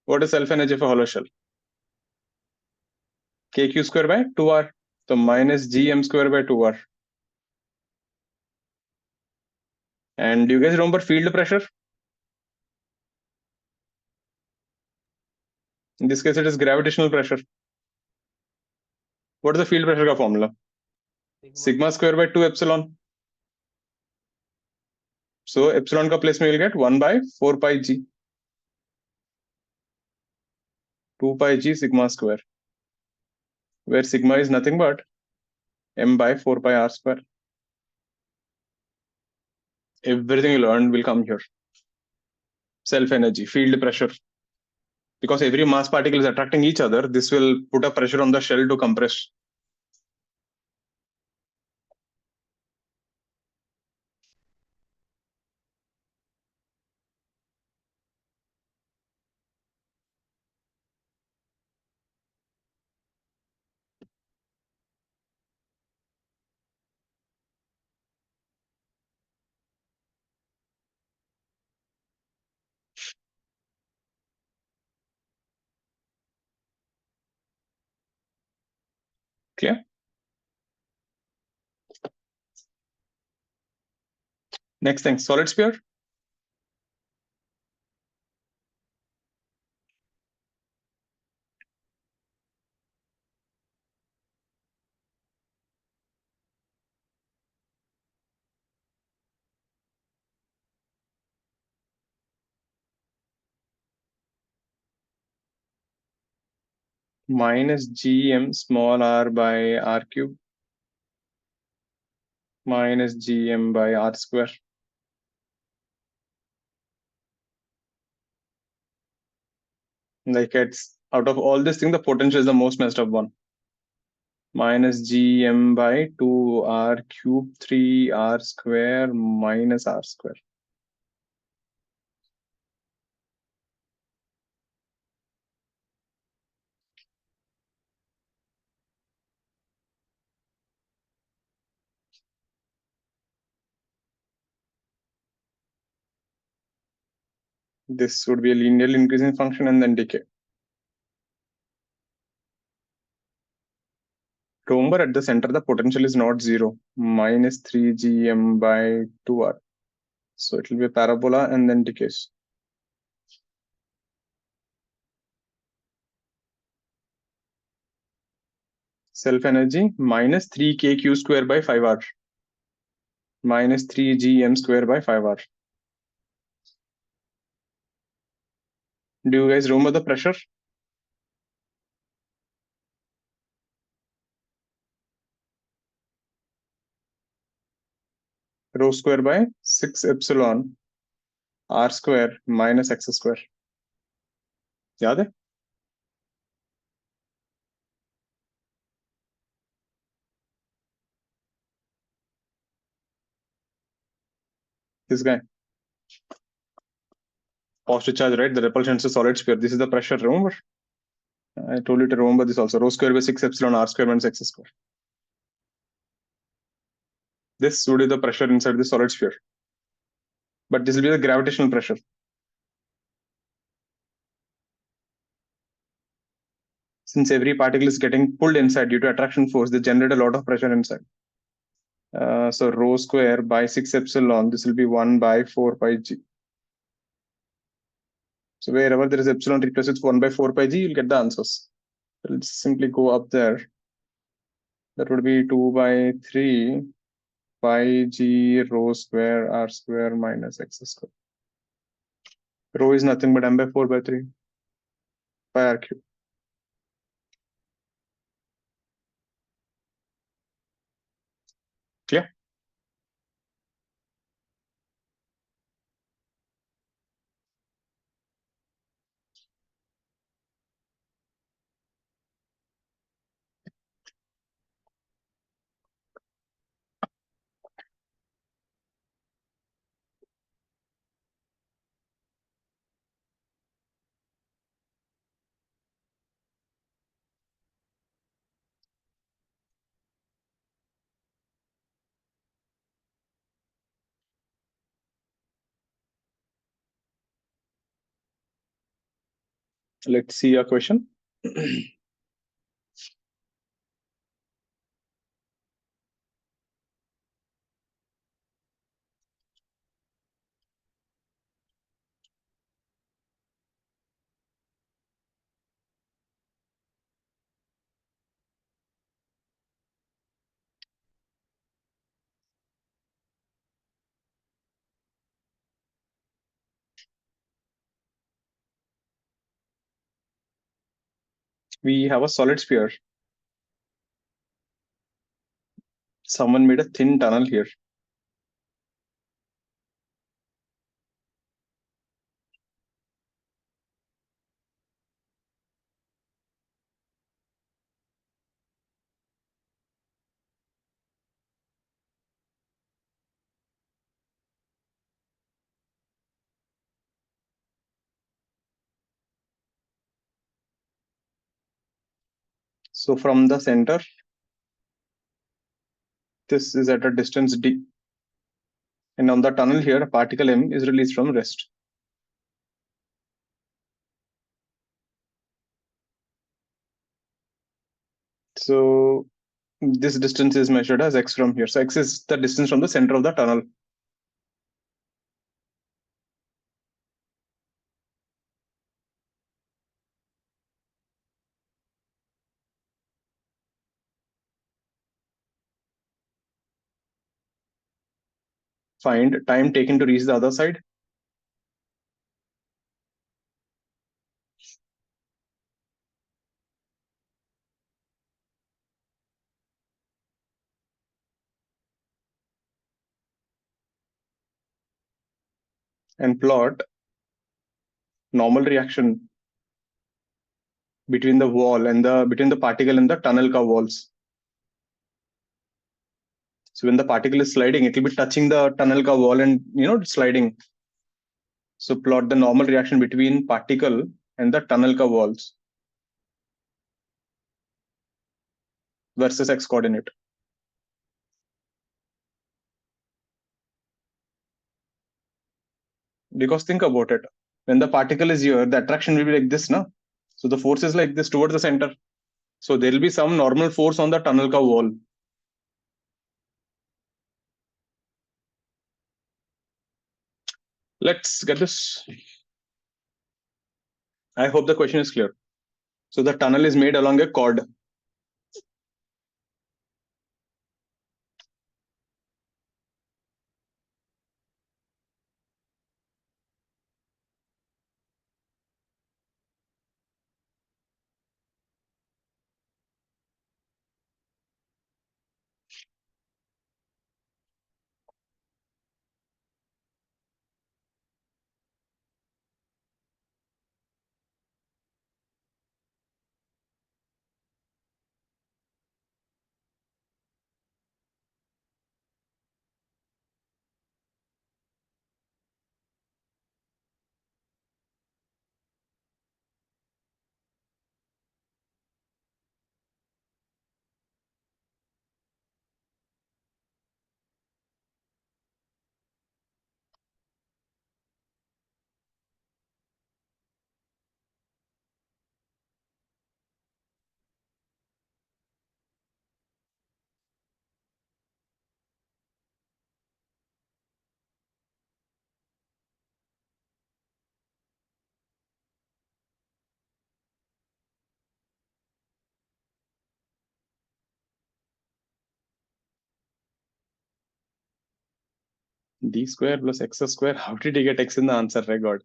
What is self-energy for hollow shell? kq square by 2r. So minus gm square by 2r. And do you guys remember field pressure? In this case, it is gravitational pressure. What is the field pressure formula? Sigma square by 2 epsilon. So epsilon ka place mein you'll get 1 by 4 pi g. 2 pi g sigma square, where sigma is nothing but m by 4 pi r square. Everything you learned will come here. Self-energy, field pressure. Because every mass particle is attracting each other, this will put a pressure on the shell to compress. Clear? Next thing, solid sphere. Minus gm small r by r cube minus gm by r square. Like it's out of all this thing, the potential is the most messed up one. Minus gm by 2r cube 3r square minus r square. This would be a linearly increasing function and then decay. Remember, at the center, the potential is not 0, minus 3 gm by 2r. So it will be a parabola and then decays. Self-energy minus 3 kq square by 5r minus 3 gm square by 5r. Do you guys remember the pressure? Rho square by 6 epsilon r square minus x square. याद है? This guy. Positive charge, right? The repulsion is a solid sphere. This is the pressure, remember? I told you to remember this also. Rho square by 6 epsilon r square minus x square. This would be the pressure inside the solid sphere. But this will be the gravitational pressure. Since every particle is getting pulled inside due to attraction force, they generate a lot of pressure inside. So rho square by 6 epsilon, this will be 1 by 4 pi g. So wherever there is epsilon replaced with 1 by 4 pi g, you'll get the answers. So let's simply go up there. That would be 2 by 3 pi g rho square r square minus x square. Rho is nothing but m by 4 by 3 pi r cube. Clear? Let's see a question. We have a solid sphere. Someone made a thin tunnel here. So from the center, this is at a distance d. And on the tunnel here, a particle m is released from rest. So this distance is measured as x from here. So x is the distance from the center of the tunnel. Find time taken to reach the other side. And plot normal reaction between the wall and between the particle and the tunnel cover walls. So when the particle is sliding, it will be touching the tunnel cover wall and sliding. So plot the normal reaction between particle and the tunnel cover walls versus x coordinate. Because think about it, when the particle is here, the attraction will be like this, no? So the force is like this towards the center. So there will be some normal force on the tunnel cover wall. Let's get this. I hope the question is clear. So the tunnel is made along a chord. d square plus x square. How did you get x in the answer? My God.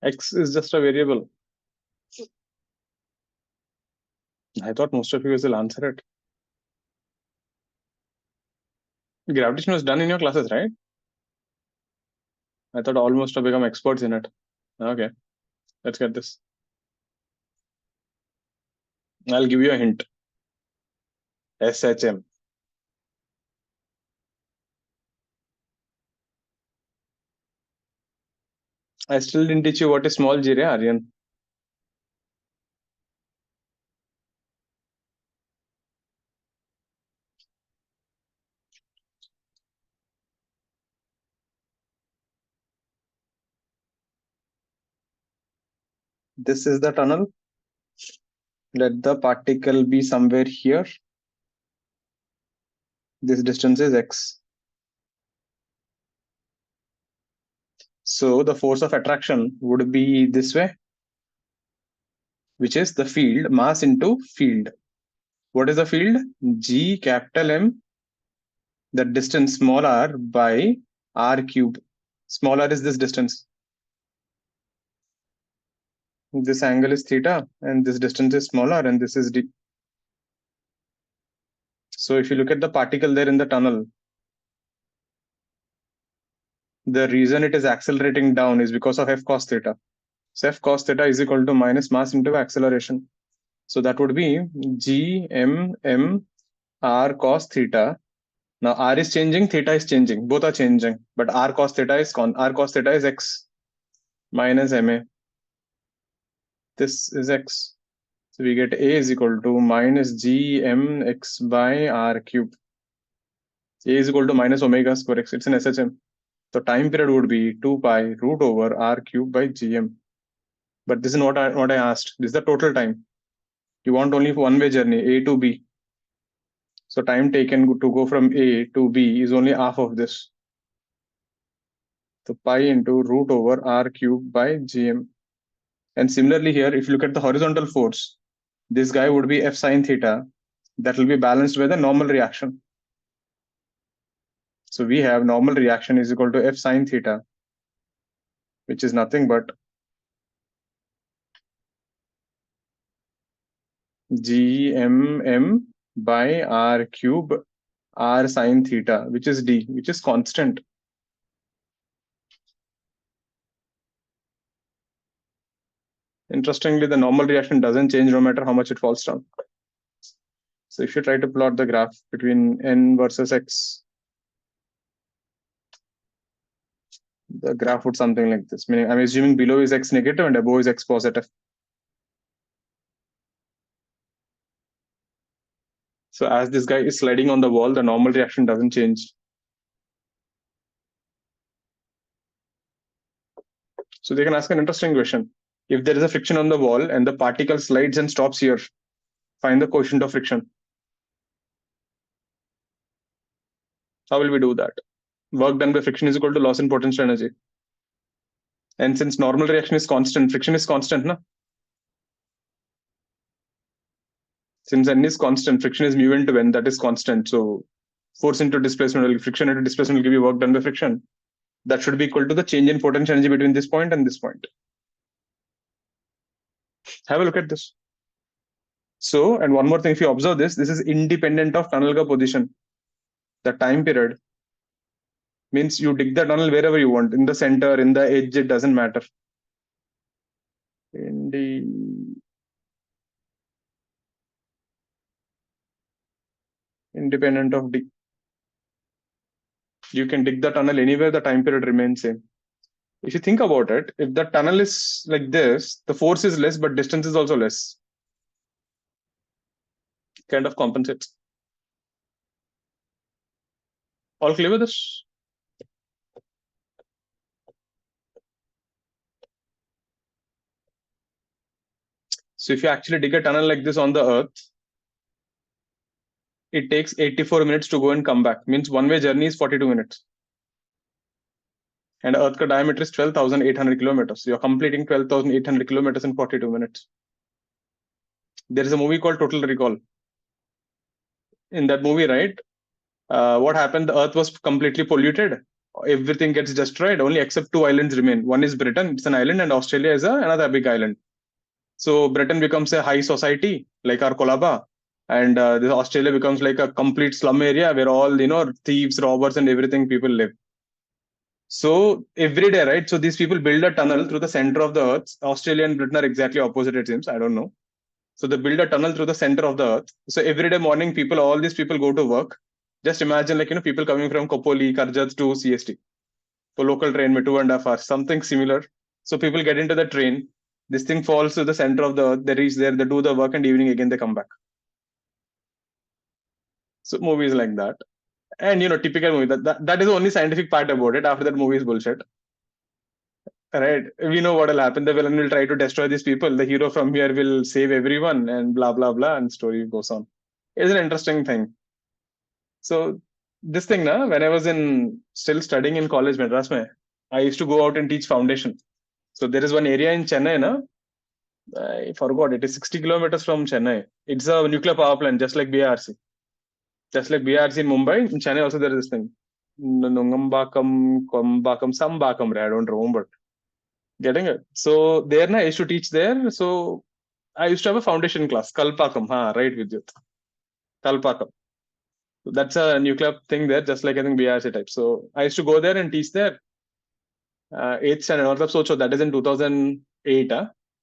X is just a variable. I thought most of you guys will answer it. Gravitation was done in your classes, right? I thought almost have become experts in it. Okay, let's get this. I'll give you a hint. SHM. I still didn't teach you what is small g ray, Aryan. This is the tunnel. Let the particle be somewhere here. This distance is x. So the force of attraction would be this way, which is the field, mass into field. What is the field? G capital M, the distance small r by r cube. Small r is this distance. This angle is theta, and this distance is small r, and this is d. So if you look at the particle there in the tunnel, the reason it is accelerating down is because of f cos theta. So f cos theta is equal to minus mass into acceleration. So that would be g m m r cos theta. Now r is changing, theta is changing. Both are changing, but r cos theta is x minus ma. This is x. So we get a is equal to minus g m x by r cube. A is equal to minus omega square x. It's an SHM. So time period would be 2 pi root over r cube by gm. But this is what I asked. This is the total time. You want only one-way journey, A to B. So time taken to go from A to B is only half of this. So pi into root over r cube by gm. And similarly here, if you look at the horizontal force, this guy would be f sine theta. That will be balanced by the normal reaction. So we have normal reaction is equal to f sine theta, which is nothing but gmm by r cube r sine theta, which is d, which is constant. Interestingly, the normal reaction doesn't change no matter how much it falls down. So if you try to plot the graph between n versus x, the graph would something like this. Meaning I'm assuming below is x negative and above is x positive. So as this guy is sliding on the wall, the normal reaction doesn't change. So they can ask an interesting question. If there is a friction on the wall and the particle slides and stops here, find the coefficient of friction. How will we do that? Work done by friction is equal to loss in potential energy. And since normal reaction is constant, friction is constant, na? Since n is constant, friction is mu into n, that is constant. So force into displacement, will friction into displacement will give you work done by friction. That should be equal to the change in potential energy between this point and this point. Have a look at this. So, and one more thing, if you observe this is independent of tunnel ka position. The time period means you dig the tunnel wherever you want, in the center, in the edge, it doesn't matter. Independent of d. You can dig the tunnel anywhere, the time period remains same. If you think about it, if the tunnel is like this, the force is less, but distance is also less. Kind of compensates. All clear with this? So if you actually dig a tunnel like this on the earth, it takes 84 minutes to go and come back. Means one-way journey is 42 minutes. And earth ka diameter is 12,800 kilometers. You're completing 12,800 kilometers in 42 minutes. There is a movie called Total Recall. In that movie, right, what happened? The Earth was completely polluted. Everything gets destroyed. Only except two islands remain. One is Britain, it's an island, and Australia is another big island. So Britain becomes a high society like our Colaba, and this Australia becomes like a complete slum area where all thieves, robbers, and everything people live. So every day, right? So these people build a tunnel through the center of the Earth. Australia and Britain are exactly opposite, it seems. I don't know. So they build a tunnel through the center of the Earth. So every day morning, all these people go to work. Just imagine, people coming from Kopoli, Karjat to CST. For local train, में 2.5 hours, something similar. So people get into the train. This thing falls to the center of the Earth. They reach there, they do the work, and evening again they come back. So movies like that. And typical movie. That is the only scientific part about it. After that, movie is bullshit. Right? We know what will happen. The villain will try to destroy these people. The hero from here will save everyone, and blah blah blah, and story goes on. It's an interesting thing. So this thing, when I was still studying in college, Madras mein, I used to go out and teach foundation. So there is one area in Chennai, I forgot, it is 60 kilometers from Chennai. It's a nuclear power plant, just like BRC. Just like BRC in Mumbai, in Chennai also there is this thing. Nungambakam, Kombakam, some Bakam, I don't remember. Getting it? So there, I used to teach there. So I used to have a foundation class, Kalpakam, right, Vidyut. Kalpakam. So that's a nuclear thing there, just like I think BRC type. So I used to go there and teach there. 8th standard, so that is in 2008.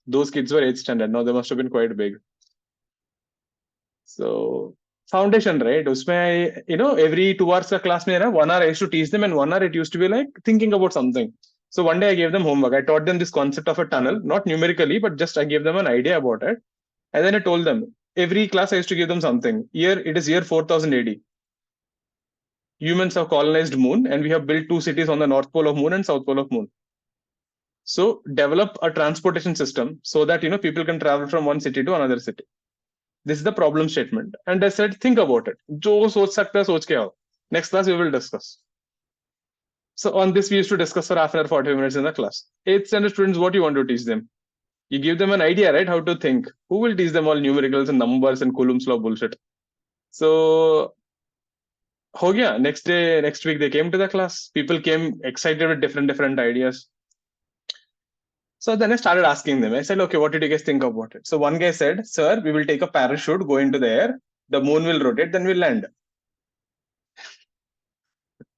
Those kids were 8th standard. Now they must have been quite big. So foundation, right? Usme every 2 hours ka class mein 1 hour I used to teach them, and 1 hour it used to be like thinking about something. So one day I gave them homework. I taught them this concept of a tunnel, not numerically, but just I gave them an idea about it. And then I told them, every class I used to give them something. It is year 4000 AD. Humans have colonized moon, and we have built 2 cities on the north pole of moon and south pole of moon. So develop a transportation system so that people can travel from one city to another city. This is the problem statement. And I said, think about it. Jo soch sakta hai, soch ke aao. Next class we will discuss. So on this, we used to discuss for half an hour, 45 minutes in the class. 8th standard students, what do you want to teach them? You give them an idea, right? How to think. Who will teach them all numericals and numbers and Coulomb's law bullshit? So, ho gaya. Next week, they came to the class. People came excited with different ideas. So then I started asking them. I said, okay, what did you guys think about it? So one guy said, sir, we will take a parachute, go into the air. The moon will rotate, then we'll land.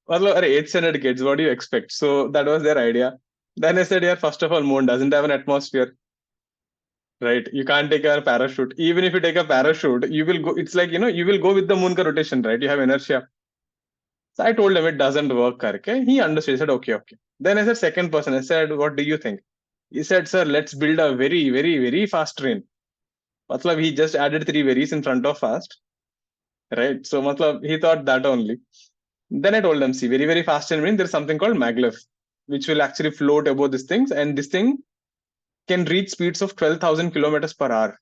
Well, 8th standard kids, what do you expect? So that was their idea. Then I said, yeah, first of all, moon doesn't have an atmosphere. Right? You can't take a parachute. Even if you take a parachute, you will go. It's like, you will go with the moon ka rotation, right? You have inertia. So I told him it doesn't work. Karke. He understood. He said, okay. Then I said, second person, I said, what do you think? He said, sir, let's build a very, very, very fast train. Matlab, he just added 3 varies in front of fast. Right? So matlab, he thought that only. Then I told them, see, very, very fast train means there's something called maglev, which will actually float above these things. And this thing can reach speeds of 12,000 kilometers per hour.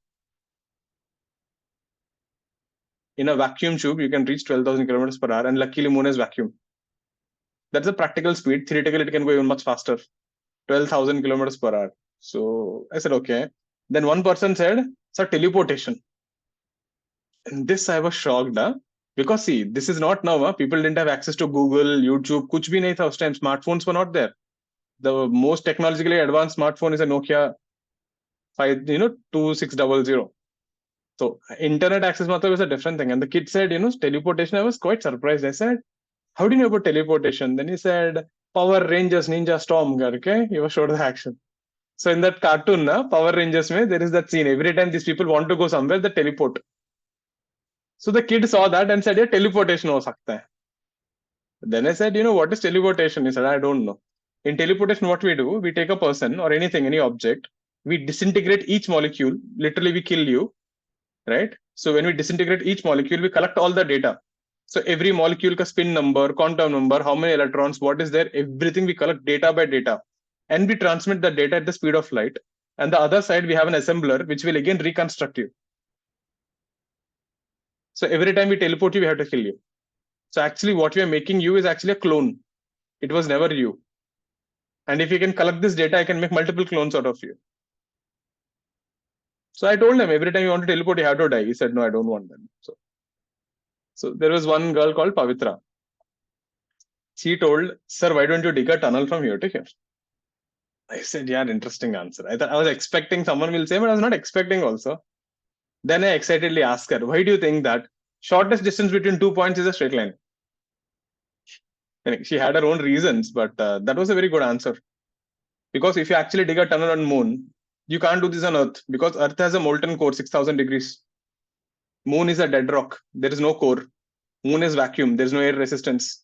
In a vacuum tube, you can reach 12,000 kilometers per hour, and luckily moon is vacuum. That's the practical speed. Theoretically, it can go even much faster, 12,000 kilometers per hour. So I said, okay. Then one person said, sir, teleportation. And this I was shocked, because see, this is not now. People didn't have access to Google, YouTube. Kuch bhi nahi tha us time. Smartphones were not there. The most technologically advanced smartphone is a Nokia 2600. So internet access is a different thing. And the kid said, teleportation. I was quite surprised. I said, how do you know about teleportation? Then he said, Power Rangers, Ninja Storm. Okay, he was showed the action. So in that cartoon, Power Rangers, there is that scene. Every time these people want to go somewhere, they teleport. So the kid saw that and said, yeah, teleportation ho sakta hai. Then I said, what is teleportation? He said, I don't know. In teleportation, what we do, we take a person or anything, any object, we disintegrate each molecule. Literally, we kill you, right? So when we disintegrate each molecule, we collect all the data. So every molecule ka spin number, quantum number, how many electrons, what is there, everything we collect data by data. And we transmit the data at the speed of light. And the other side, we have an assembler, which will again reconstruct you. So every time we teleport you, we have to kill you. So actually what we are making you is actually a clone. It was never you. And if you can collect this data, I can make multiple clones out of you. So I told him every time you want to teleport, you have to die. He said, no, I don't want that. So there was one girl called Pavitra. She told, sir, why don't you dig a tunnel from here to here? I said, yeah, interesting answer. I was expecting someone will say, but I was not expecting also. Then I excitedly asked her, why do you think that shortest distance between 2 points is a straight line? And she had her own reasons, but that was a very good answer. Because if you actually dig a tunnel on moon, you can't do this on Earth because Earth has a molten core, 6,000 degrees. Moon is a dead rock. There is no core. Moon is vacuum. There's no air resistance.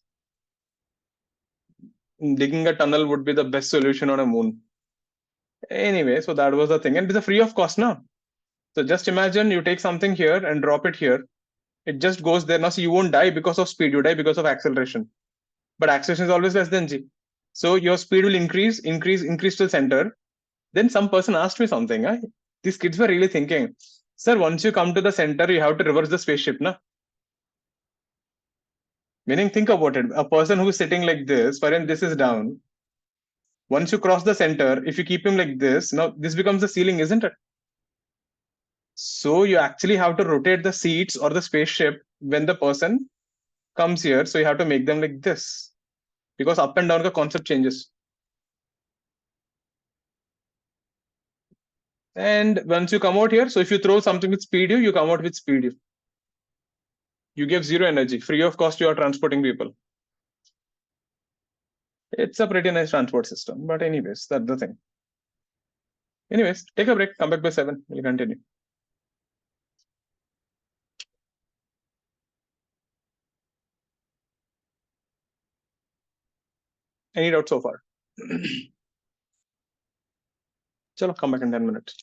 Digging a tunnel would be the best solution on a moon. Anyway, so that was the thing. And it's a free of cost now. So just imagine you take something here and drop it here. It just goes there. Now, so you won't die because of speed. You die because of acceleration. But acceleration is always less than g. So your speed will increase till center. Then some person asked me something. These kids were really thinking, sir, once you come to the center, you have to reverse the spaceship, na? Meaning, think about it. A person who is sitting like this, wherein this is down, once you cross the center, if you keep him like this, now this becomes the ceiling, isn't it? So you actually have to rotate the seats or the spaceship when the person comes here. So you have to make them like this because up and down the concept changes. And once you come out here, so if you throw something with speed u, you come out with speed u. You give zero energy, free of cost, you are transporting people. It's a pretty nice transport system, but anyways, that's the thing. Anyways, take a break, come back by 7, we'll continue. Any doubt so far? Chalo, come back in 10 minutes.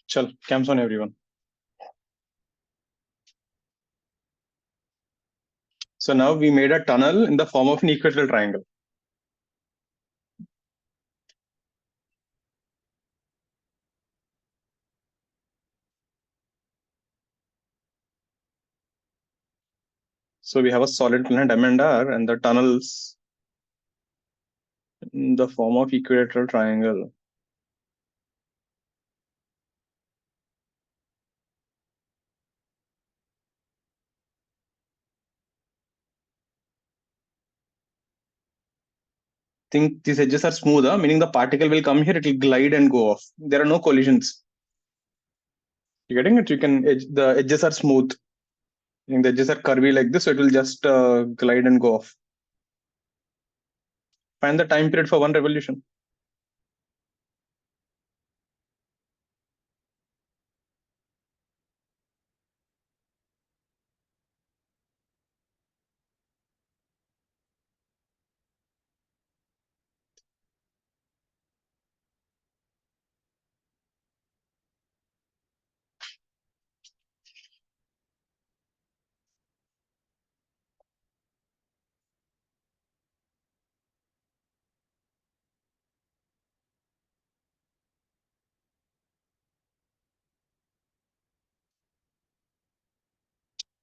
Chal, camps on everyone. So now we made a tunnel in the form of an equilateral triangle. So we have a solid planar diamond R and the tunnels in the form of equilateral triangle. Think these edges are smoother, meaning the particle will come here, it will glide and go off. There are no collisions. You getting it? You can the edges are smooth. And the edges are curvy like this, so it will just glide and go off. Find the time period for one revolution.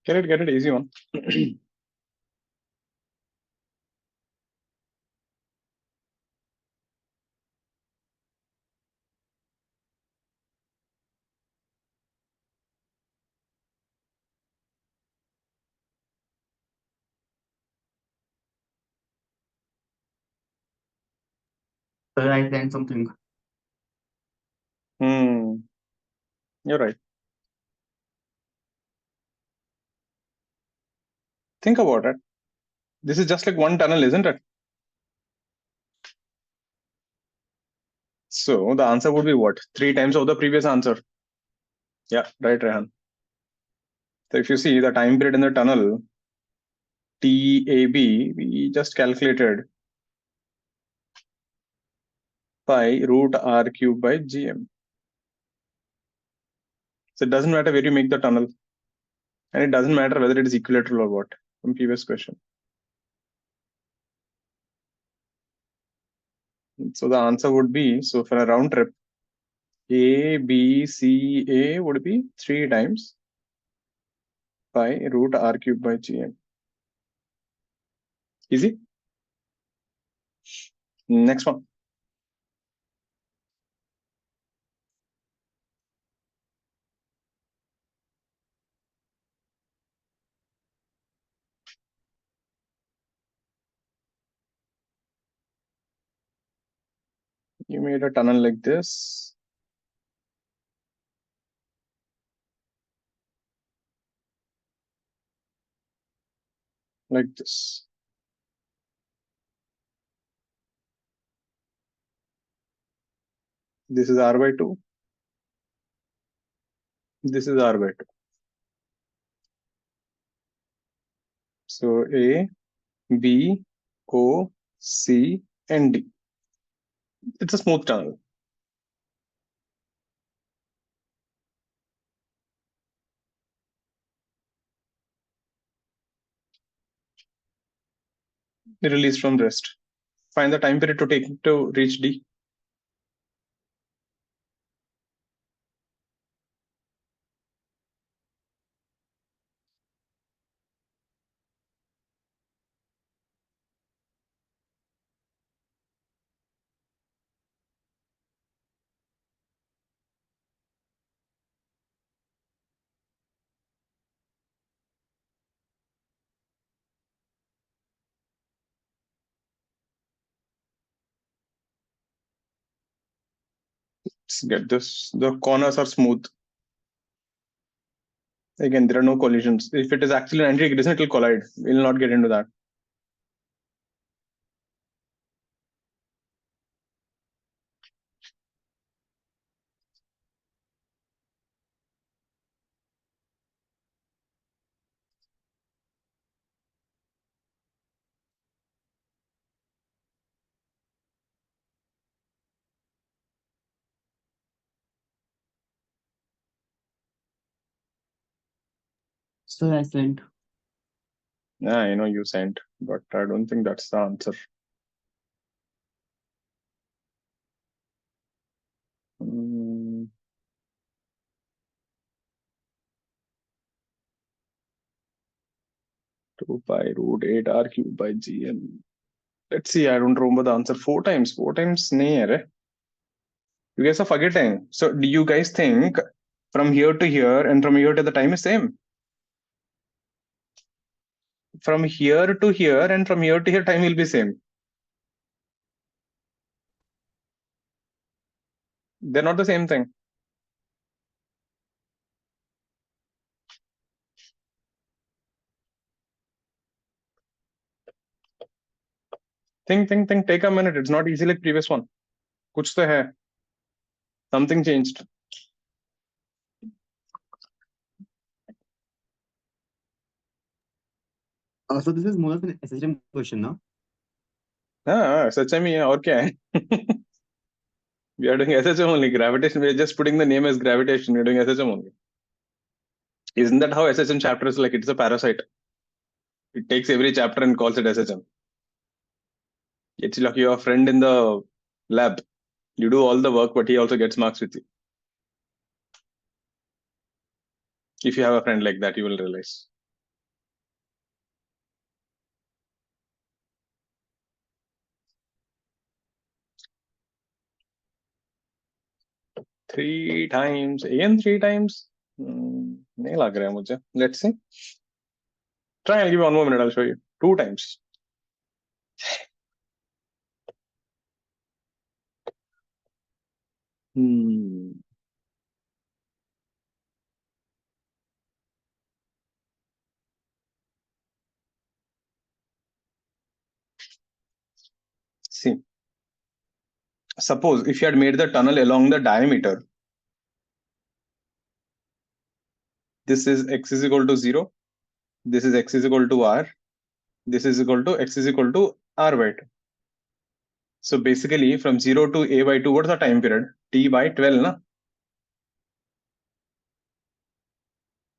Get it, easy one. Sir, I sent something. You're right. Think about it. This is just like one tunnel, isn't it? So the answer would be what? 3 times of the previous answer. Yeah, right, Rehan. So if you see the time period in the tunnel, TAB, we just calculated pi root R cube by GM. So it doesn't matter where you make the tunnel. And it doesn't matter whether it is equilateral or what, from previous question. So the answer would be, so for a round trip, A, B, C, A would be 3 times pi root R cube by GM. Easy? Next one. You made a tunnel like this. Like this. This is R by 2. This is R by 2. So A, B, O, C, and D. It's a smooth tunnel. Release from rest. Find the time period to take to reach D. Let's get this. The corners are smooth. Again, there are no collisions. If it is actually an anti-gradient, it will collide. We'll not get into that. So I sent. Yeah, I know you sent, but I don't think that's the answer. Hmm. Two pi root 8 r cube by gm. Let's see, I don't remember the answer. 4 times. 4 times nahi. You guys are forgetting. So do you guys think from here to here and from here to the time is same? From here to here and from here to here time will be same. They're not the same thing. Think. Take a minute. It's not easy like previous one. Kuch to hai. Something changed. So this is more of an SHM question, no? हाँ सच में है और क्या है we are doing SHM only gravitation. We are just putting the name as gravitation. We are doing SHM only. Isn't that how SHM chapter is like? It's a parasite. It takes every chapter and calls it SHM. It's like your friend in the lab. You do all the work, but he also gets marks with you. If you have a friend like that, you will realize. Three times. Again, 3 times? नहीं लग रहा है मुझे. Let's see. Try, I'll give you 1 more minute. I'll show you. 2 times. See. Suppose if you had made the tunnel along the diameter, this is x is equal to 0, this is x is equal to r, this is equal to x is equal to r by 2. So basically from 0 to a by 2, what's the time period? T by 12, na?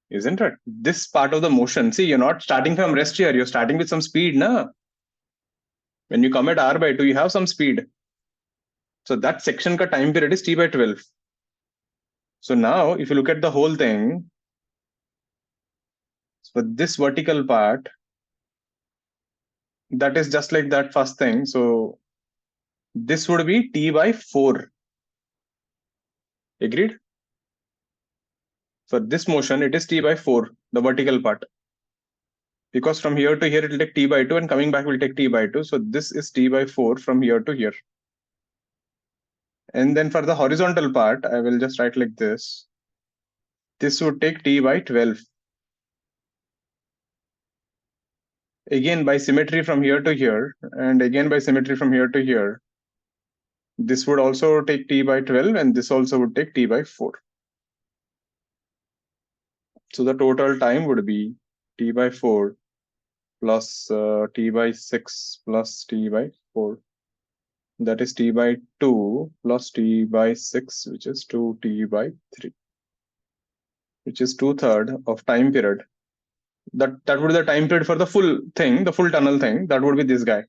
Isn't it? This part of the motion, see, you're not starting from rest here, you're starting with some speed, na? When you come at r by 2, you have some speed. So that section ka time period is t by 12. So now if you look at the whole thing, so this vertical part, that is just like that first thing. So this would be t by 4. Agreed? For this motion, it is t by 4, the vertical part. Because from here to here, it will take t by 2 and coming back will take t by 2. So this is t by 4 from here to here. And then for the horizontal part, I will just write like this. This would take t by 12. Again, by symmetry from here to here, and again by symmetry from here to here, this would also take t by 12, and this also would take t by 4. So the total time would be t by 4 plus t by 6 plus t by 4. That is t by 2 plus t by 6, which is 2t by 3, which is 2/3 of time period. That would be the time period for the full thing, the full tunnel thing. That would be this guy.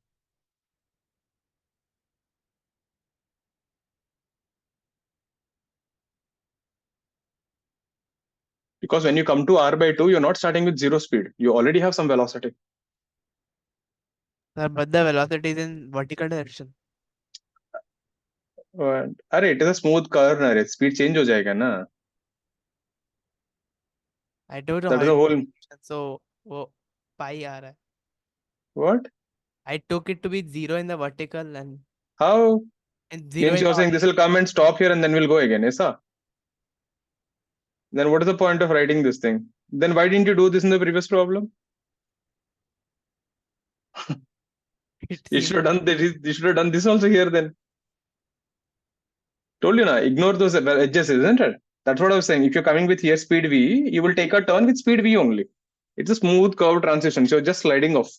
Because when you come to r by 2, you're not starting with 0 speed. You already have some velocity. Sir, but the velocity is in vertical direction. अरे it is a smooth curve ना रे, speed change हो जाएगा ना. I don't know That how is the it whole. direction, so वो pi आ रहा है. What? I took it to be 0 in the vertical and How? 0 Means in you're the saying this will come and stop here and then we'll go again, ऐसा? Then what is the point of writing this thing? Then why didn't you do this in the previous problem? it You seems should have done this. You should have done this also here then. Told you na, ignore those edges, isn't it? That's what I was saying. If you're coming with here speed v, you will take a turn with speed v only. It's a smooth curve transition. So you're just sliding off.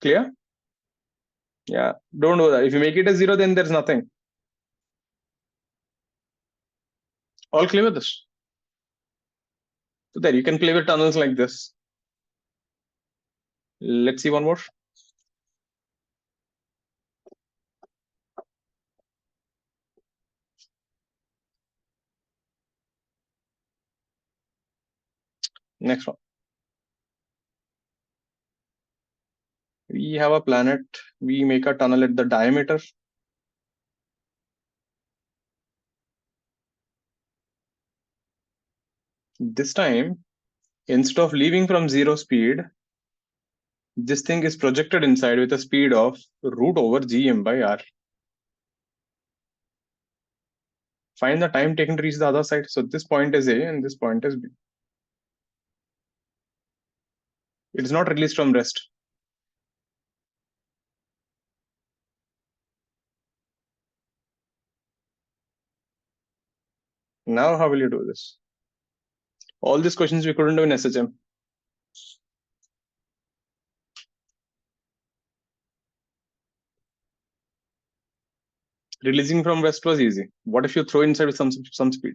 Clear? Yeah. Don't do that. If you make it a 0, then there's nothing. All clear with this? So there you can play with tunnels like this. Let's see one more. Next one. We have a planet. We make a tunnel at the diameter. This time, instead of leaving from 0 speed, this thing is projected inside with a speed of root over gm by r. Find the time taken to reach the other side. So this point is A and this point is B. It is not released from rest. Now how will you do this? All these questions we couldn't do in SHM. Releasing from rest was easy. What if you throw inside with some speed?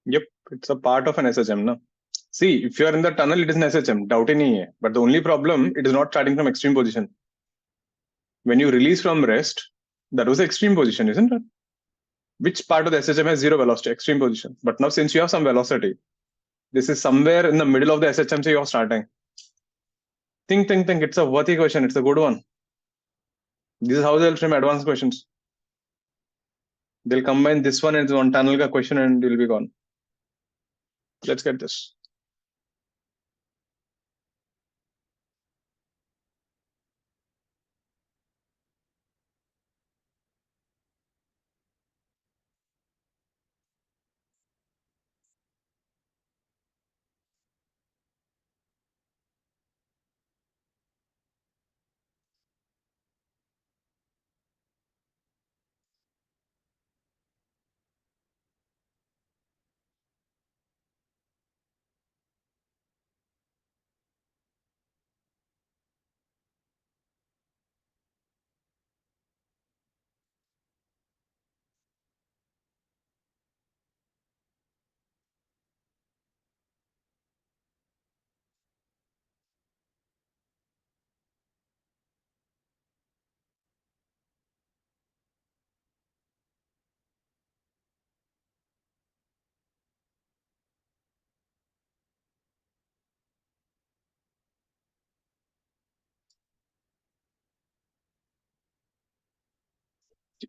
Yep, it's a part of an SHM. No? See, if you are in the tunnel, it is an SHM. Doubt nahi hai. But the only problem, it is not starting from extreme position. When you release from rest, that was the extreme position, isn't it? Which part of the SHM has zero velocity, extreme position? But now since you have some velocity, this is somewhere in the middle of the SHM, so you're starting. Think. It's a worthy question. It's a good one. This is how they'll frame advanced questions. They'll combine this one and one tunnel ka question and you'll be gone. Let's get this.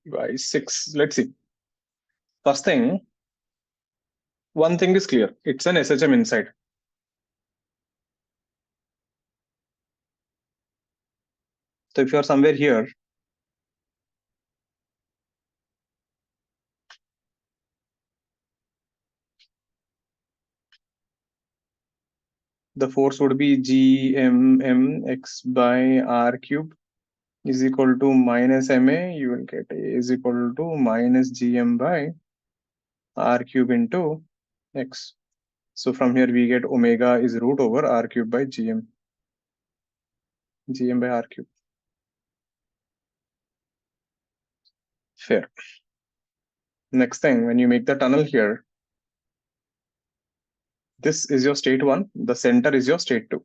By 6. Let's see. First thing, one thing is clear. It's an SHM inside. So if you're somewhere here, the force would be gmmx by r cube is equal to minus ma. You will get a is equal to minus gm by r cube into x. So from here we get omega is root over r cube by gm by r cube. Fair. Next thing, when you make the tunnel here, this is your state 1, the center is your state 2.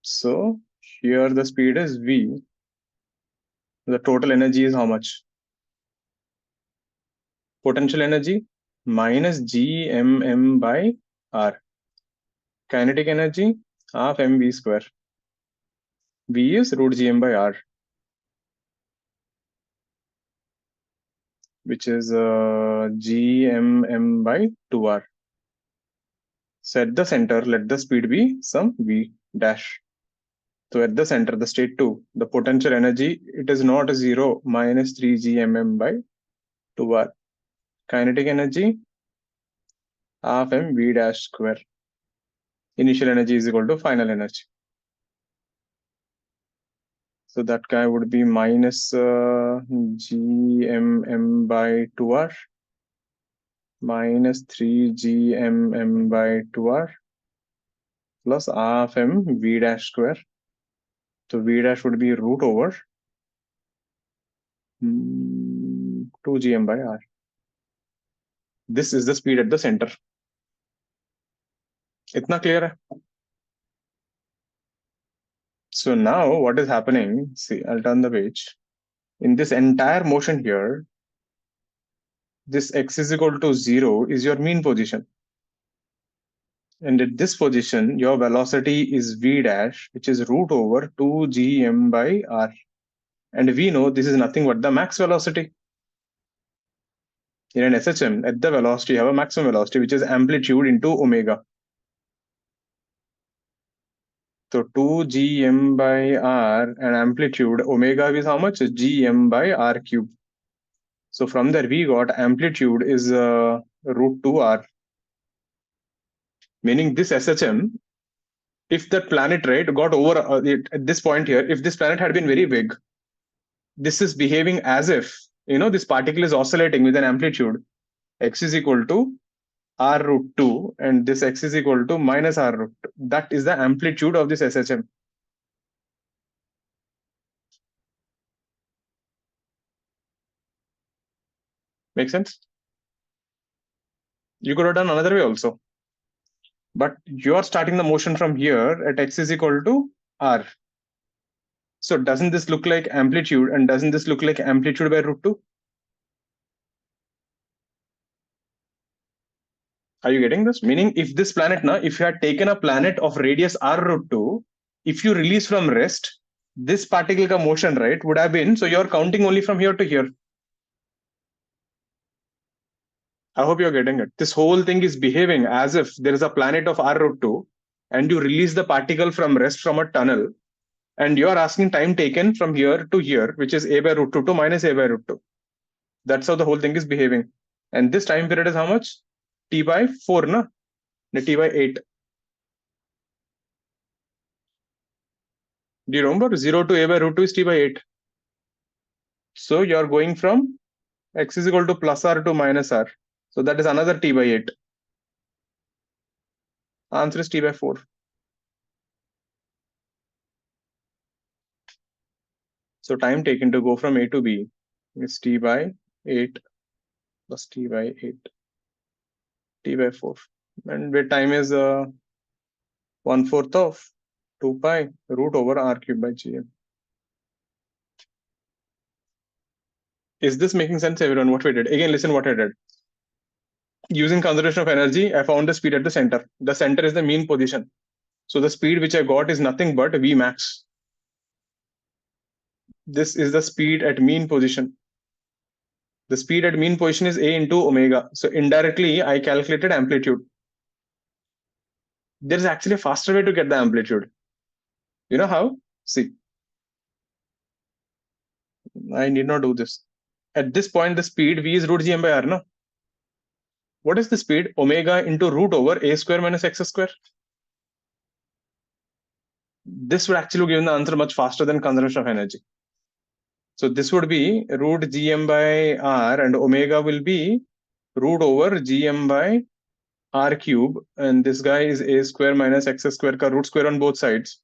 So here the speed is v. The total energy is how much? Potential energy minus gmm by r. Kinetic energy half mv square. V is root gm by r, which is gmm by 2r. So at the center, let the speed be some v dash. So at the center, the state 2, the potential energy, it is not 0, minus 3 gmm by 2r. Kinetic energy half mv dash square. Initial energy is equal to final energy. So that guy would be minus gmm by 2r minus 3 gmm by 2r plus half m v dash square. So v dash would be root over 2 gm by r. This is the speed at the center. Itna clear hai? So now what is happening? See, I'll turn the page. In this entire motion here, this x is equal to 0 is your mean position. And at this position, your velocity is v dash, which is root over 2 gm by r. And we know this is nothing but the max velocity. In an SHM, at the velocity, you have a maximum velocity, which is amplitude into omega. So 2 gm by r and amplitude, omega is how much? Gm by r cube. So from there, we got amplitude is root 2r. Meaning this SHM, if that planet, right, got over at this point here, if this planet had been very big, this is behaving as if, this particle is oscillating with an amplitude x is equal to r root 2 and this x is equal to minus r root 2. That is the amplitude of this SHM. Make sense? You could have done another way also. But you're starting the motion from here at x is equal to r. So doesn't this look like amplitude and doesn't this look like amplitude by root 2? Are you getting this? Meaning if this planet, if you had taken a planet of radius r root 2, if you release from rest, this particle ka motion, right, would have been, so you're counting only from here to here. I hope you're getting it. This whole thing is behaving as if there is a planet of r root 2 and you release the particle from rest from a tunnel and you're asking time taken from here to here, which is a by root 2 to minus a by root 2. That's how the whole thing is behaving. And this time period is how much? T by 4, na? T by 8. Do you remember? 0 to a by root 2 is T by 8. So you're going from x is equal to plus r to minus r. So that is another T by 8. Answer is T by 4. So time taken to go from A to B is T by 8 plus T by 8. T by 4. And where time is 1/4 of 2 pi root over r cube by gm. Is this making sense, everyone, what we did? Again, listen what I did. Using conservation of energy, I found the speed at the center. The center is the mean position. So the speed which I got is nothing but V max. This is the speed at mean position. The speed at mean position is A into omega. So indirectly, I calculated amplitude. There's actually a faster way to get the amplitude. You know how? See. I need not do this. At this point, the speed V is root gm by r, no? What is the speed? Omega into root over a square minus x square. This would actually give the answer much faster than conservation of energy. So this would be root gm by r and omega will be root over gm by r cube. And this guy is a square minus x square ka root square on both sides.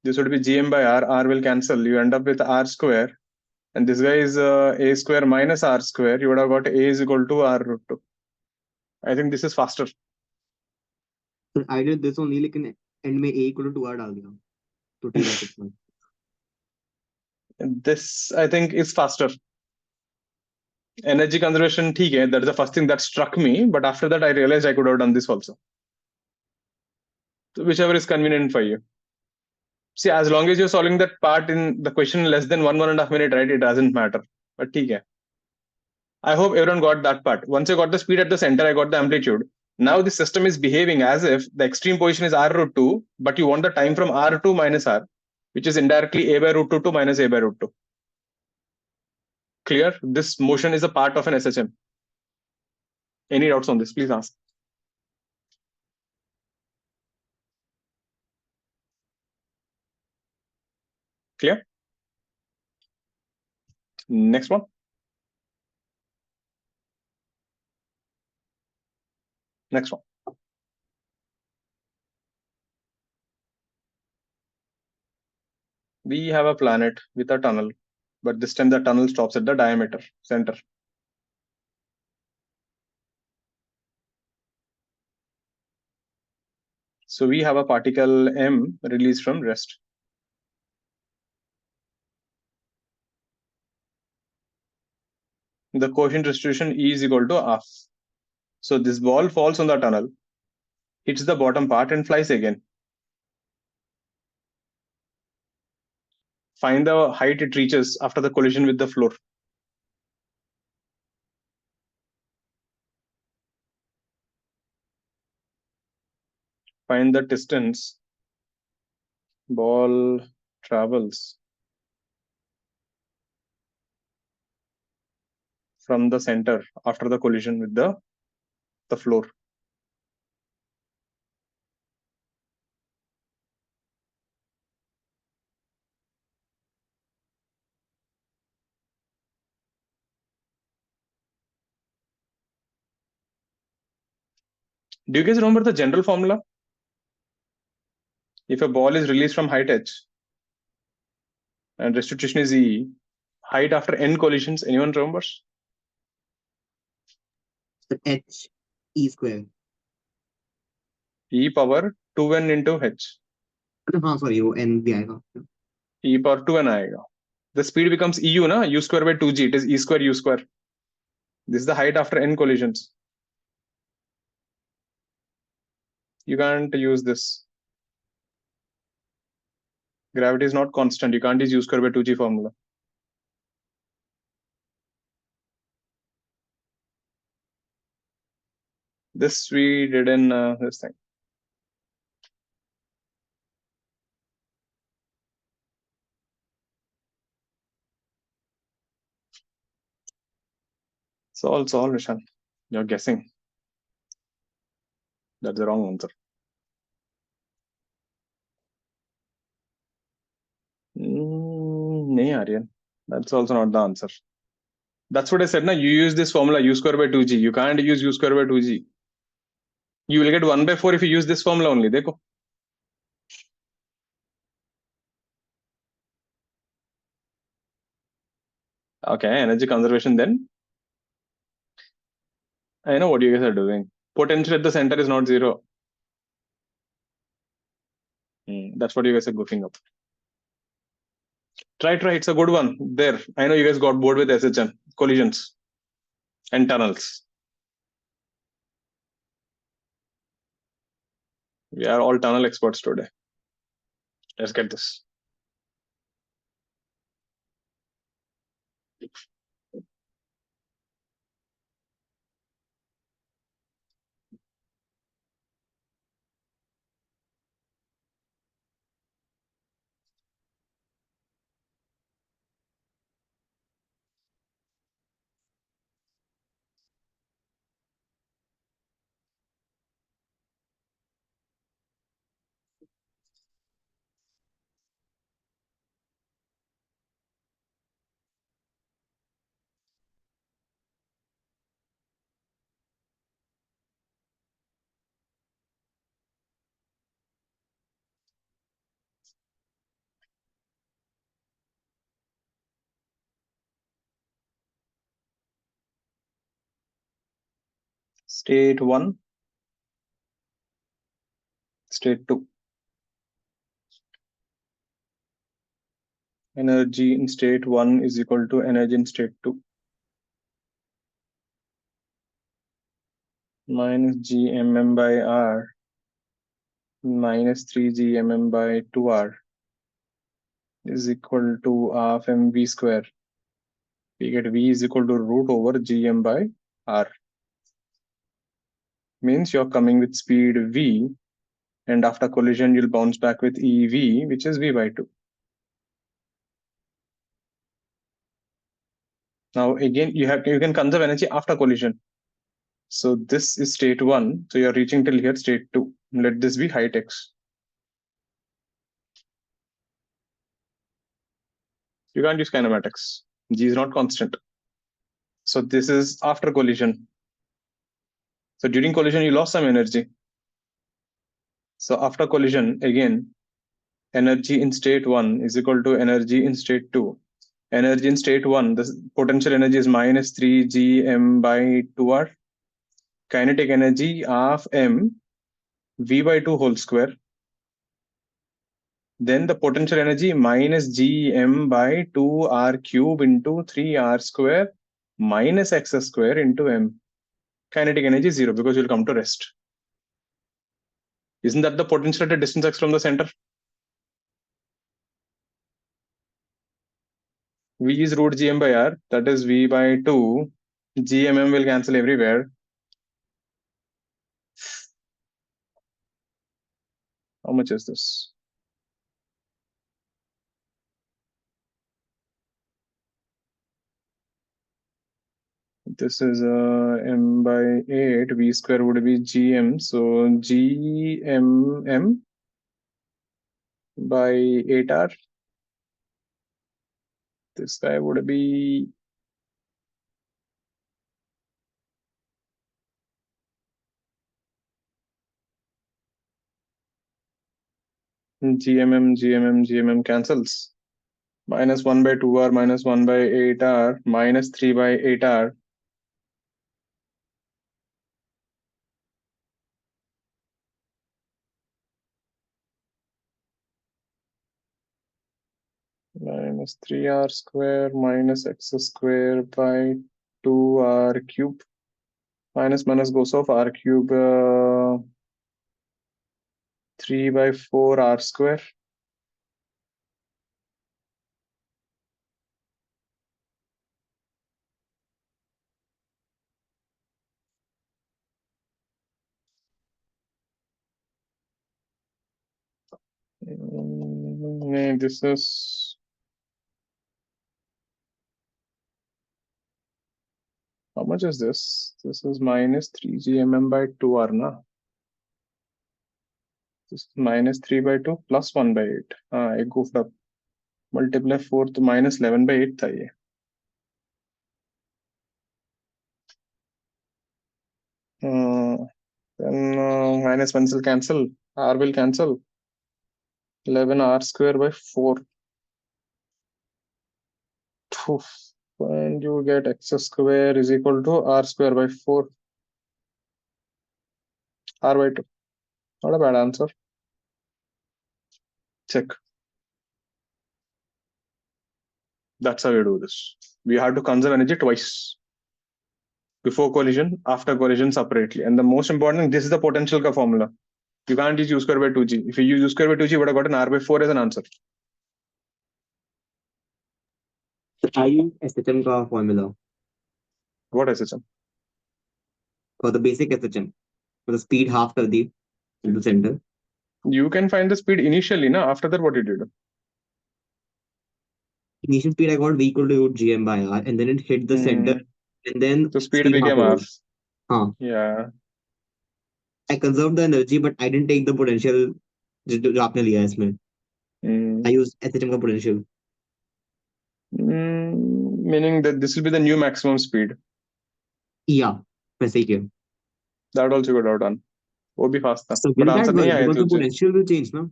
This would be gm by r will cancel. You end up with r square and this guy is a square minus r square, you would have got a is equal to r root 2. I think this is faster. So I did this only लेकिन end में a equal to 2r डाल दिया तो t by 6 में. This I think is faster. Energy conservation, ठीक है, that's the first thing that struck me, but after that I realized I could have done this also. So whichever is convenient for you. See, as long as you're solving that part in the question in less than 1.5 minutes, right, it doesn't matter. But ठीक है. I hope everyone got that part. Once you got the speed at the center, I got the amplitude. Now the system is behaving as if the extreme position is r root 2, but you want the time from r2 minus r, which is indirectly a by root 2 to minus a by root 2. Clear? This motion is a part of an SHM. Any doubts on this? Please ask. Clear? Next one. Next one. We have a planet with a tunnel, but this time the tunnel stops at the diameter center. So we have a particle m released from rest. The coefficient distribution E is equal to half. So this ball falls on the tunnel, hits the bottom part and flies again. Find the height it reaches after the collision with the floor. Find the distance ball travels from the center after the collision with the floor. Do you guys remember the general formula? If a ball is released from height h and restitution is E, height after n collisions, anyone remembers? So h e square. E power 2n into h. हाँ sorry वो n भी आएगा. E power 2n आएगा. The speed becomes EU, na? U square by 2g. It is E square U square. This is the height after n collisions. You can't use this. Gravity is not constant. You can't use U square by 2g formula. This we did in this thing. Solve, Nishan. You're guessing. That's the wrong answer. No, Aryan. That's also not the answer. That's what I said. Na, you use this formula U square by 2g. You can't use U square by 2g. You will get 1 by 4 if you use this formula only. Dekho. Okay, energy conservation then. I know what you guys are doing. Potential at the center is not zero. That's what you guys are goofing up. Try. It's a good one. There. I know you guys got bored with SHM, collisions, and tunnels. We are all tunnel experts today. Let's get this. State 1, state 2. Energy in state 1 is equal to energy in state 2 minus gmm by r minus 3gmm by 2r is equal to half mv square. We get v is equal to root over gm by r. Means you're coming with speed v, and after collision you'll bounce back with ev, which is v by 2. Now again you can conserve energy after collision. So this is state 1. So you're reaching till here, state 2. Let this be height x. You can't use kinematics. G is not constant. So this is after collision. So during collision you lost some energy. So after collision, again, energy in state 1 is equal to energy in state 2. Energy in state 1, the potential energy is minus 3gm by 2r. Kinetic energy of m, v by 2 whole square. Then the potential energy minus gm by 2r cube into 3r square minus x square into m. Kinetic energy is 0 because you'll come to rest. Isn't that the potential at a distance x from the center? V is root gm by r, that is v by 2. Gmm will cancel everywhere. How much is this? This is m by 8, v square would be gm, so gmm by 8r. This guy would be gmm cancels. Minus 1 by 2r minus 1 by 8r minus 3 by 8r. Minus 3r square minus x square by 2r cube. Minus goes off, r cube 3 by 4 r square. This is how much is this? This is minus 3gmm by 2r na. This is minus 3 by 2 plus 1 by 8. I goofed up. Multiply 4 to minus 11 by 8 tha ye. Then minus 1 will cancel. R will cancel. 11 r square by 4. And you get x square is equal to r square by 4. R by 2. Not a bad answer. Check. That's how you do this. We have to conserve energy twice. Before collision, after collision separately. And the most important thing, this is the potential ka formula. You can't use u square by 2g. If you use u square by 2g, you would have gotten r by 4 as an answer. I use SHM का formula What SHM? for the basic SHM. For the speed half कर दी into center. You can find the speed initially, na? After that, what you did? Initial speed I got v equal to root gm by r, and then it hit the center, and then So speed became half. half. Yeah. I conserved the energy, but I didn't take the potential जो आपने लिया है इसमें. I used SHM का potential. Meaning that this will be the new maximum speed. Yeah, वैसे ही किया. That also got out done. वो भी fast था. So But will answer that नहीं work? आया Because the तुझे. potential will change, no?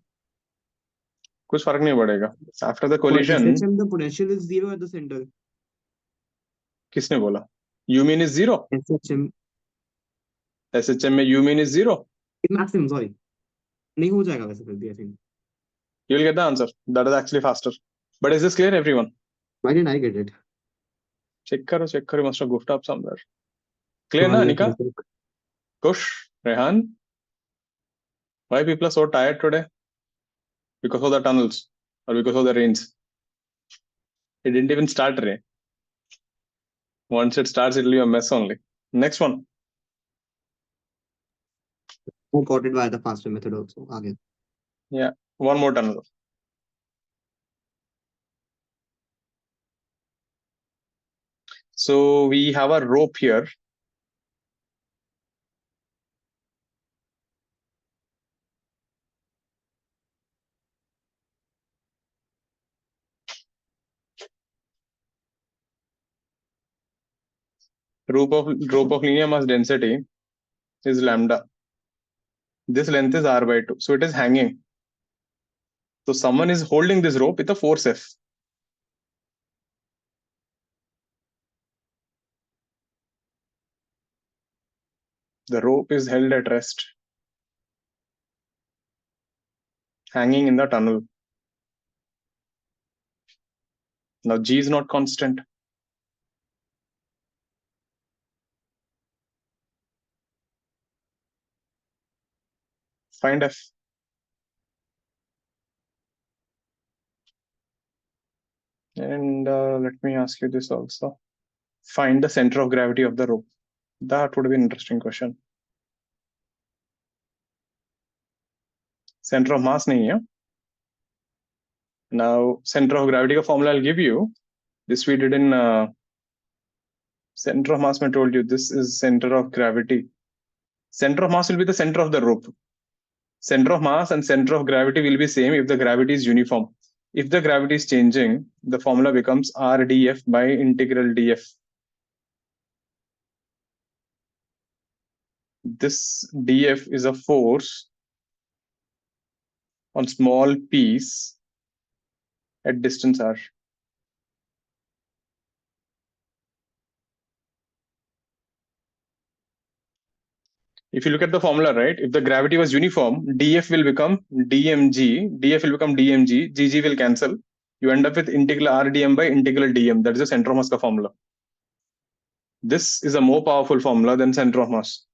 कुछ फर्क नहीं पड़ेगा. After the For collision, SHM, the potential is 0 at the center. किसने बोला? You mean is 0? SHM. SHM में U mean is 0. Maximum, sorry. नहीं हो जाएगा वैसे फिर भी, I think. You'll get the answer. That is actually faster. But is this clear, everyone? Why didn't I get it? Check karo. You must have goofed up somewhere. Clear, na, Anika? Kush, Rehan? Why people are so tired today? Because of the tunnels or because of the rains? It didn't even start rain. Once it starts, it'll be a mess only. Next one. Who got it by the faster method also? Again. Yeah, one more tunnel. So we have a rope here. Rope of linear mass density is lambda. This length is r by 2. So it is hanging. So someone is holding this rope with a force F. The rope is held at rest, hanging in the tunnel. Now G is not constant. Find F. And let me ask you this also. Find the center of gravity of the rope. That would be an interesting question. Center of mass nahi hai. Now, center of gravity ka formula I'll give you. This we did in center of mass. I told you this is center of gravity. Center of mass will be the center of the rope. Center of mass and center of gravity will be same if the gravity is uniform. If the gravity is changing, the formula becomes RdF by integral dF. This dF is a force on small piece at distance r. If you look at the formula, right, if the gravity was uniform, dF will become dmg, dF will become dmg, gg will cancel. You end up with integral rdm by integral dm. That is the center of mass formula. This is a more powerful formula than center of mass.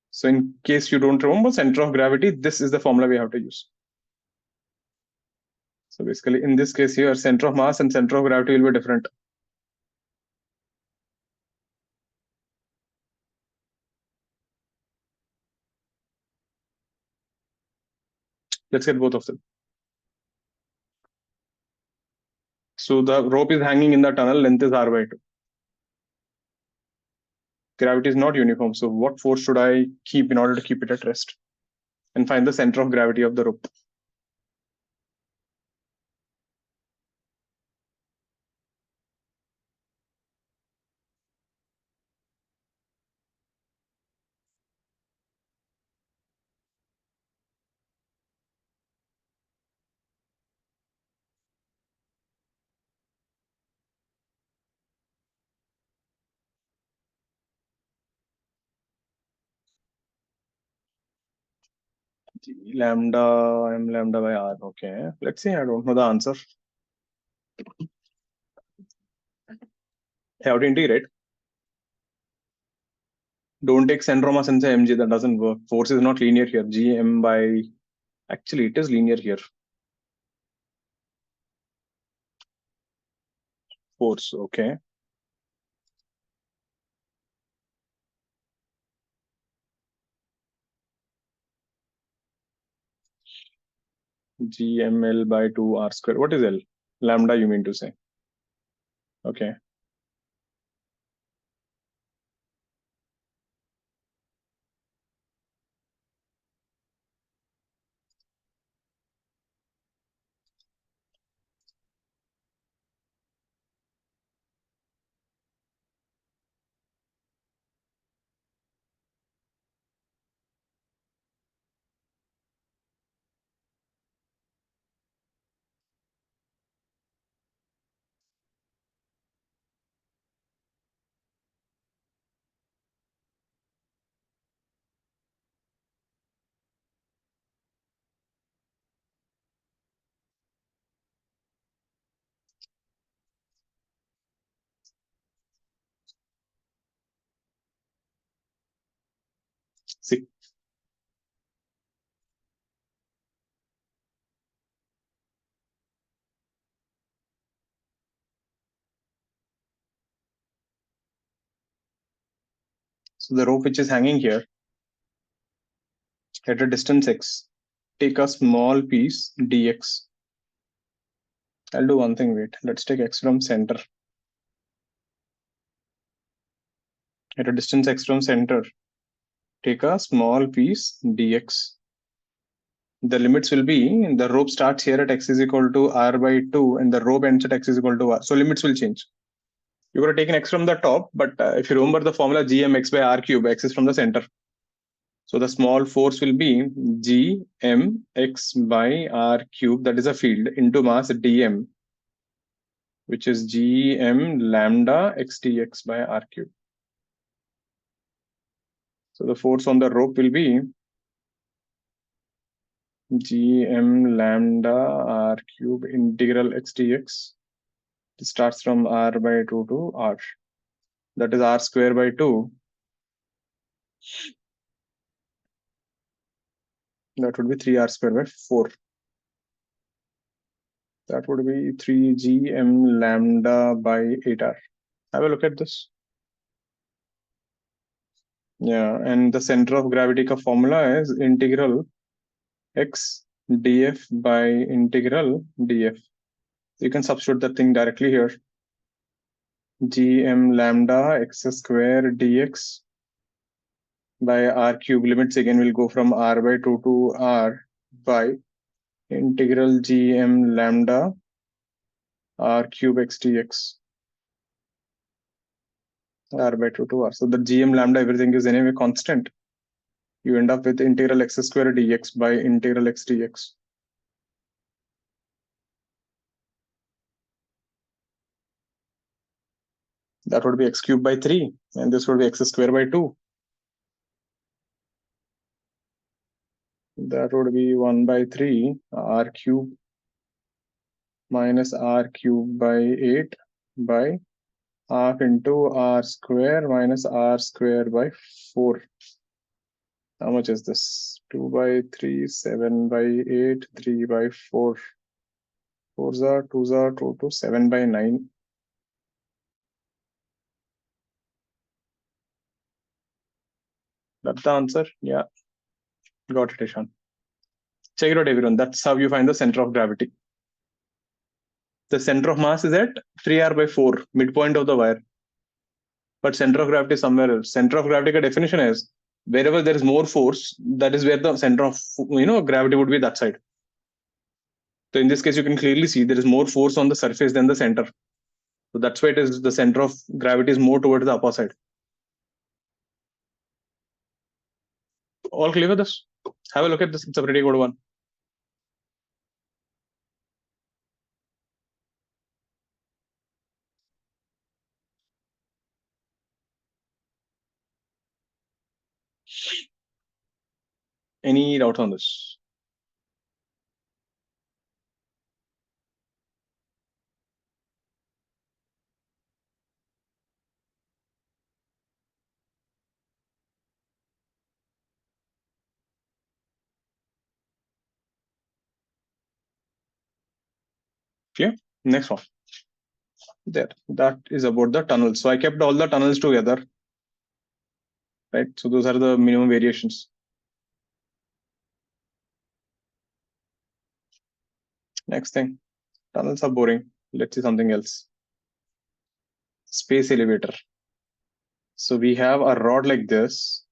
So in case you don't remember center of gravity, this is the formula we have to use. So basically in this case here, center of mass and center of gravity will be different. Let's get both of them. So the rope is hanging in the tunnel, length is r by 2. Gravity is not uniform. So what force should I keep in order to keep it at rest? And find the center of gravity of the rope. Lambda, M lambda by R. Okay. Let's see. I don't know the answer. How to integrate? Don't take center of mass and say mg. That doesn't work. Force is not linear here. G m by. Actually, it is linear here. Force. Okay. GML by 2 R square. What is L? Lambda, you mean to say? Okay. See. So the rope which is hanging here at a distance x, take a small piece dx. I'll do one thing, wait. Let's take x from center. At a distance x from center, take a small piece dx. The limits will be, the rope starts here at x is equal to r by 2 and the rope ends at x is equal to r. So limits will change. You would have taken x from the top, but if you remember the formula gmx by r cube, x is from the center. So the small force will be gmx by r cube, that is a field, into mass dm, which is gm lambda x dx by r cube. So the force on the rope will be gm lambda r cube integral x dx. It starts from r by 2 to r. That is r square by 2. That would be 3r square by 4. That would be 3gm lambda by 8r. Have a look at this. Yeah, and the center of gravity ka formula is integral x df by integral df. You can substitute that thing directly here. Gm lambda x square dx by r cube, limits again will go from r by 2 to r by integral gm lambda r cube x dx. R by 2 to r. So the gm lambda, everything is anyway constant. You end up with integral x square dx by integral x dx. That would be x cubed by 3, and this would be x square by 2. That would be 1 by 3 r cube minus r cube by 8 by half into r square minus r square by 4. How much is this? 2 by 3, 7 by 8, 3 by 4. 4s are 2s are 2 to 7 by 9. That's the answer. Yeah. Got it, Ishan. Check it out, everyone. That's how you find the center of gravity. The center of mass is at 3r by 4, midpoint of the wire. But center of gravity is somewhere else. Center of gravity definition is wherever there is more force, that is where the center of gravity would be that side. So in this case, you can clearly see there is more force on the surface than the center. So that's why it is the center of gravity is more towards the upper side. All clear with this? Have a look at this. It's a pretty good one. Any doubts on this? Clear? Next one. There. That is about the tunnels. So I kept all the tunnels together. Right. So those are the minimum variations. Next thing. Tunnels are boring. Let's see something else. Space elevator. So we have a rod like this.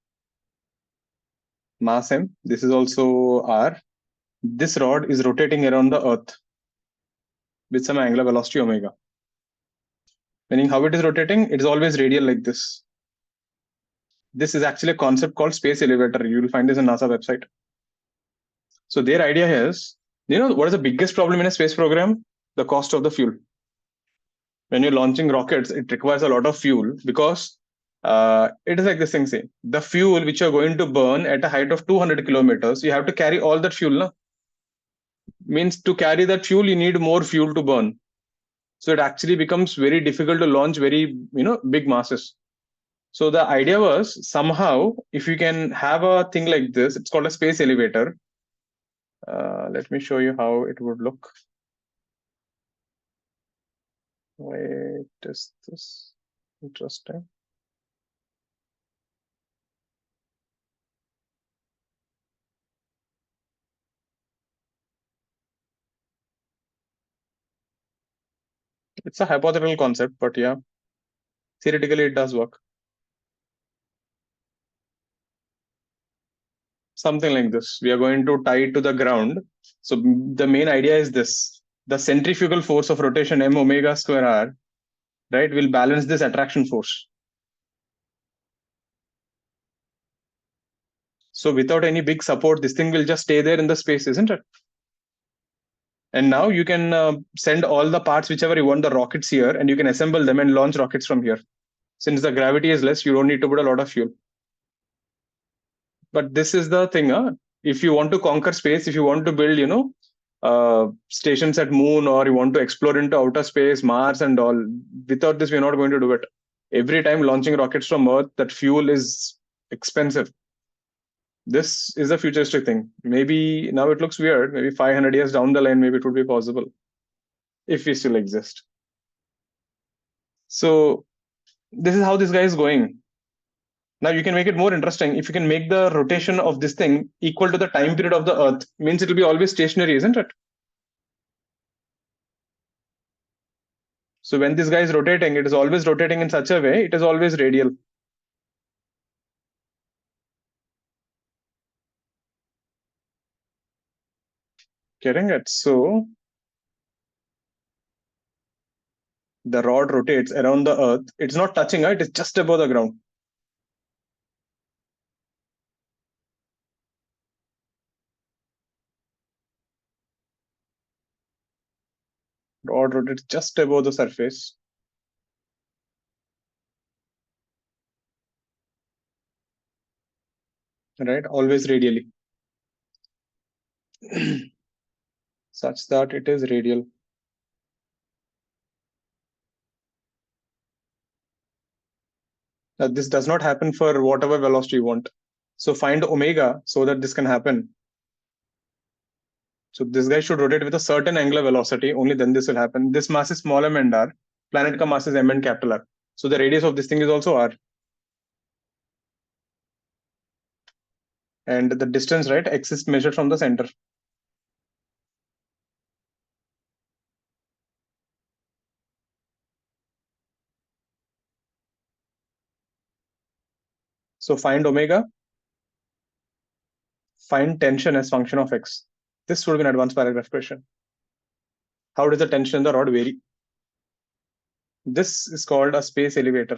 Mass m. This is also r. This rod is rotating around the earth with some angular velocity omega. Meaning how it is rotating, it is always radial like this. This is actually a concept called space elevator. You will find this in NASA website. So their idea is, what is the biggest problem in a space program? The cost of the fuel. When you're launching rockets, it requires a lot of fuel because it is like this thing saying, the fuel which you're going to burn at a height of 200 kilometers, you have to carry all that fuel. No? Means to carry that fuel, you need more fuel to burn. So it actually becomes very difficult to launch very, big masses. So the idea was somehow if you can have a thing like this, it's called a space elevator. Let me show you how it would look. Wait, is this interesting? It's a hypothetical concept, but yeah, theoretically it does work. Something like this. We are going to tie it to the ground. So the main idea is this. The centrifugal force of rotation m omega square r, right, will balance this attraction force. So without any big support, this thing will just stay there in the space, isn't it? And now you can send all the parts, whichever you want, the rockets here, and you can assemble them and launch rockets from here. Since the gravity is less, you don't need to put a lot of fuel. But this is the thing, if you want to conquer space, if you want to build, stations at moon, or you want to explore into outer space, Mars and all, without this, we're not going to do it. Every time launching rockets from Earth, that fuel is expensive. This is a futuristic thing. Maybe now it looks weird. Maybe 500 years down the line, maybe it would be possible if we still exist. So this is how this guy is going. Now you can make it more interesting. If you can make the rotation of this thing equal to the time period of the Earth, means it will be always stationary, isn't it? So when this guy is rotating, it is always rotating in such a way, it is always radial. Getting it? So the rod rotates around the Earth. It's not touching it, it's just above the ground. Rod rotates just above the surface. Right? Always radially. Such that it is radial. Now, this does not happen for whatever velocity you want. So find omega so that this can happen. So this guy should rotate with a certain angular velocity, only then this will happen. This mass is small m and r. Planet ka mass is m and capital R. So the radius of this thing is also r. And the distance, right, x is measured from the center. So find omega, find tension as function of x. This would be an advanced paragraph question. How does the tension in the rod vary? This is called a space elevator.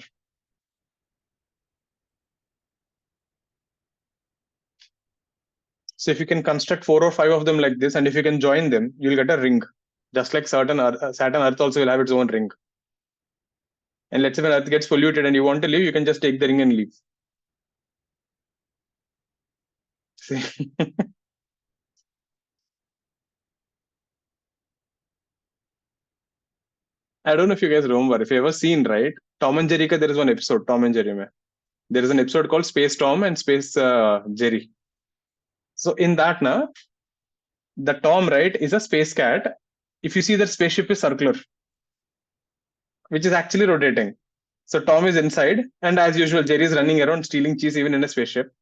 So if you can construct 4 or 5 of them like this, and if you can join them, you'll get a ring. Just like Saturn, Earth also will have its own ring. And let's say when Earth gets polluted and you want to leave, you can just take the ring and leave. See? I don't know if you guys remember, if you ever seen, right, Tom and Jerry, there is one episode, Tom and Jerry mein. There is an episode called Space Tom and Space Jerry. So in that, the Tom, right, is a space cat. If you see that spaceship is circular, which is actually rotating. So Tom is inside, and as usual, Jerry is running around stealing cheese even in a spaceship.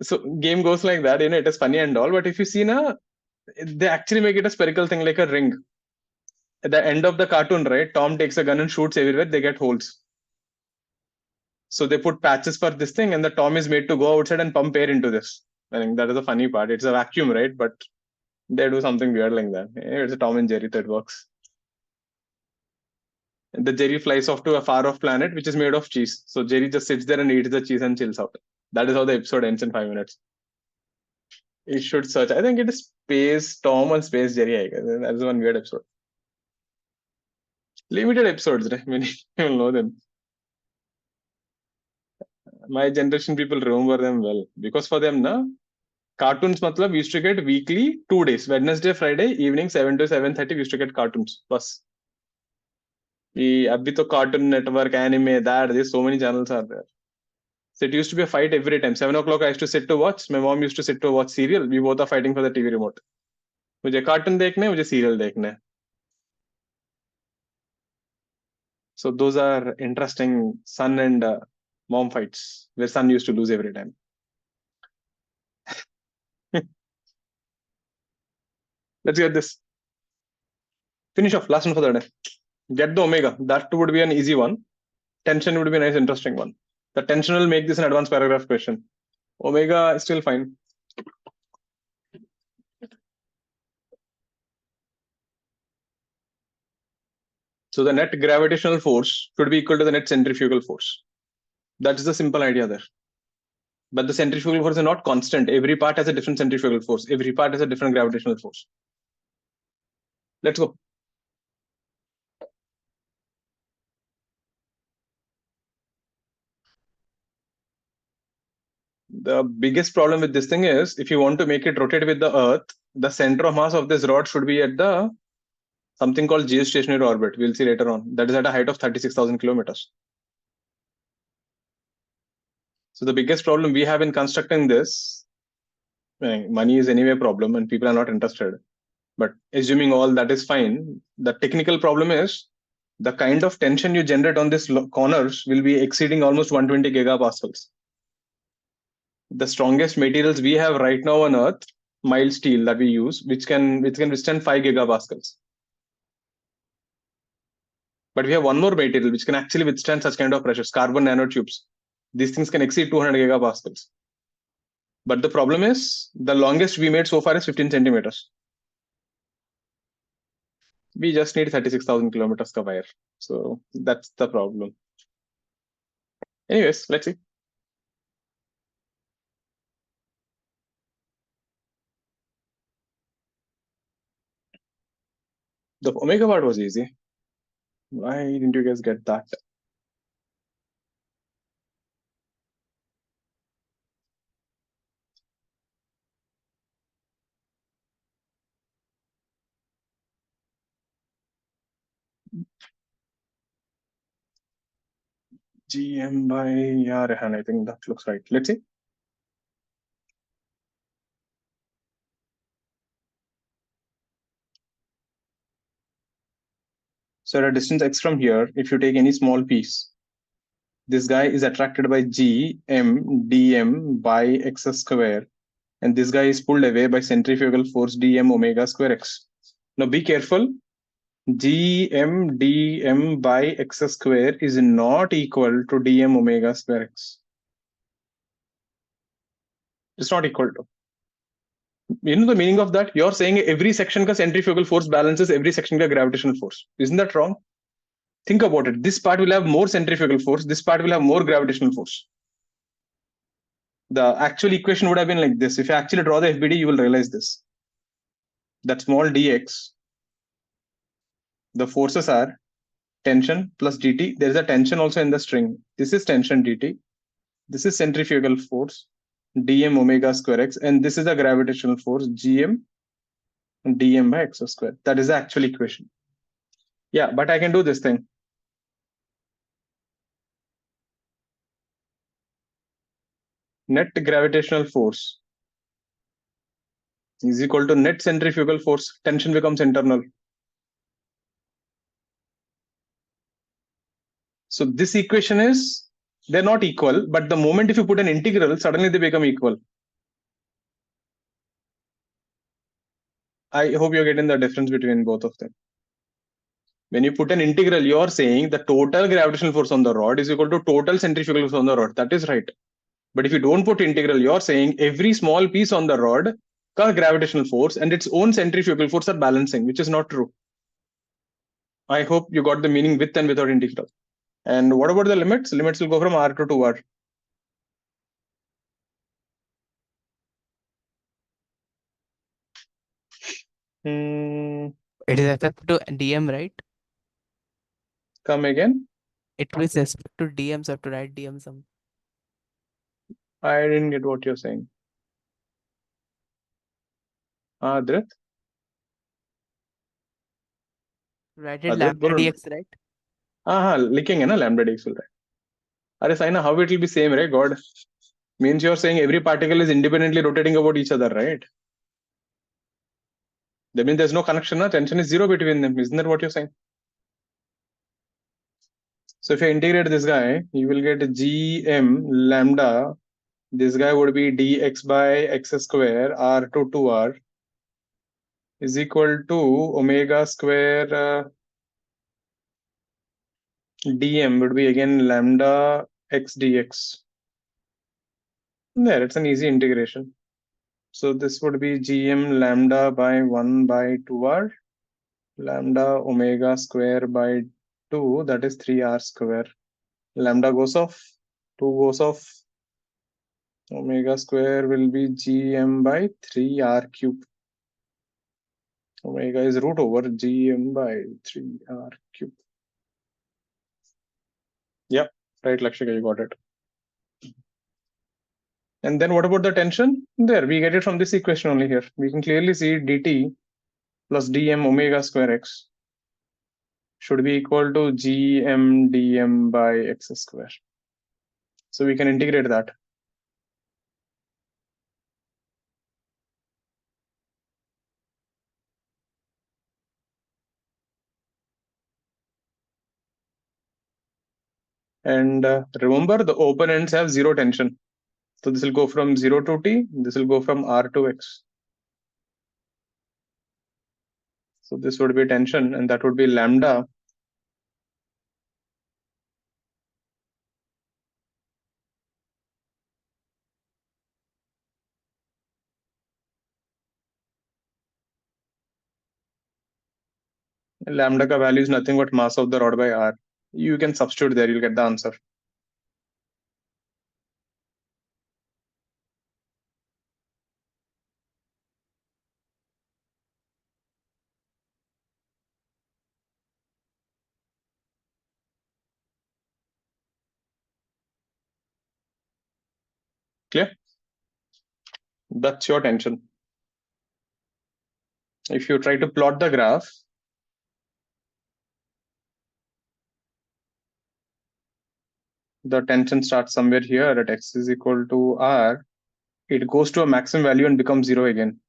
So game goes like that, it is funny and all. But if you see they actually make it a spherical thing like a ring. At the end of the cartoon, right, Tom takes a gun and shoots everywhere, they get holes. So they put patches for this thing, and the Tom is made to go outside and pump air into this. I think that is the funny part. It's a vacuum, right? But they do something weird like that. It's a Tom and Jerry that works. And the Jerry flies off to a far off planet, which is made of cheese. So Jerry just sits there and eats the cheese and chills out. That is how the episode ends in 5 minutes. You should search. I think it is Space Tom and Space Jerry. I guess that is one weird episode. Limited episodes, right? I mean, you will know them. My generation people remember them well because for them, cartoons matlab used to get weekly 2 days, Wednesday, Friday, evening 7 to 7:30. We used to get cartoons. Plus, Abhi to Cartoon Network, anime, there's so many channels are there. So it used to be a fight every time. 7 o'clock I used to sit to watch. My mom used to sit to watch serial. We both are fighting for the TV remote. मुझे cartoon देखने, मुझे serial देखने. So those are interesting son and mom fights where son used to lose every time. Let's get this. Finish off. Last one for the day. Get the omega. That would be an easy one. Tension would be a nice, interesting one. The tension will make this an advanced paragraph question. Omega is still fine. So the net gravitational force should be equal to the net centrifugal force. That's the simple idea there. But the centrifugal force is not constant. Every part has a different centrifugal force. Every part has a different gravitational force. Let's go. The biggest problem with this thing is, if you want to make it rotate with the Earth, the center of mass of this rod should be at the something called geostationary orbit. We'll see later on. That is at a height of 36,000 kilometers. So the biggest problem we have in constructing this, money is anyway a problem and people are not interested. But assuming all that is fine, the technical problem is the kind of tension you generate on these corners will be exceeding almost 120 gigapascals. The strongest materials we have right now on Earth, mild steel that we use, which can withstand 5 gigapascals. But we have one more material which can actually withstand such kind of pressures, carbon nanotubes. These things can exceed 200 gigapascals. But the problem is, the longest we made so far is 15 centimeters. We just need 36,000 kilometers ka wire. So that's the problem. Anyways, let's see. The omega part was easy. Why didn't you guys get that? GM by Rehan, I think that looks right. Let's see. So at a distance x from here, if you take any small piece, this guy is attracted by GM dm by x square, and this guy is pulled away by centrifugal force dm omega square x. Now be careful. GM dm by x square is not equal to dm omega square x. It's not equal to. You know the meaning of that? You're saying every section ka centrifugal force balances every section ka gravitational force. Isn't that wrong? Think about it. This part will have more centrifugal force. This part will have more gravitational force. The actual equation would have been like this. If you actually draw the FBD, you will realize this. That small dx, the forces are tension plus dt. There is a tension also in the string. This is tension dt. This is centrifugal force dm omega square x, and this is the gravitational force gm dm by x square. That is the actual equation. Yeah, but I can do this thing. Net gravitational force is equal to net centrifugal force. Tension becomes internal. So this equation is, they're not equal, but the moment if you put an integral, suddenly they become equal. I hope you're getting the difference between both of them. When you put an integral, you're saying the total gravitational force on the rod is equal to total centrifugal force on the rod. That is right. But if you don't put integral, you're saying every small piece on the rod ka gravitational force and its own centrifugal force are balancing, which is not true. I hope you got the meaning with and without integral. And what about the limits? Limits will go from R to 2R. It is respect to dm, right? Come again? It is respect to dm, so I have to write dm some. I didn't get what you're saying. Adrit? Write it Adrit, lambda Varun. dx, right? लिखेंगे ना lambda dx will write. अरे Saina, how it will be same, right? God means you're saying every particle is independently rotating about each other, right? That means there's no connection, na? Tension is zero between them. Isn't that what you're saying? So if you integrate this guy, you will get gm lambda. This guy would be dx by x square r to 2r is equal to omega square dm would be again lambda x dx. There, it's an easy integration. So this would be gm lambda by 1 by 2r lambda omega square by 2, that is 3r square. Lambda goes off, 2 goes off. Omega square will be gm by 3r cube. Omega is root over gm by 3r cube. Yeah, right, Lakshika, you got it. And then what about the tension? There, we get it from this equation only here. We can clearly see dt plus dm omega square x should be equal to gm dm by x square. So we can integrate that. And remember, the open ends have zero tension. So this will go from 0 to t, this will go from r to x. So this would be tension, and that would be lambda lambda ka value is nothing but mass of the rod by r. You can substitute there, you'll get the answer. Clear? That's your tension. If you try to plot the graph, the tension starts somewhere here at x is equal to r. It goes to a maximum value and becomes 0 again.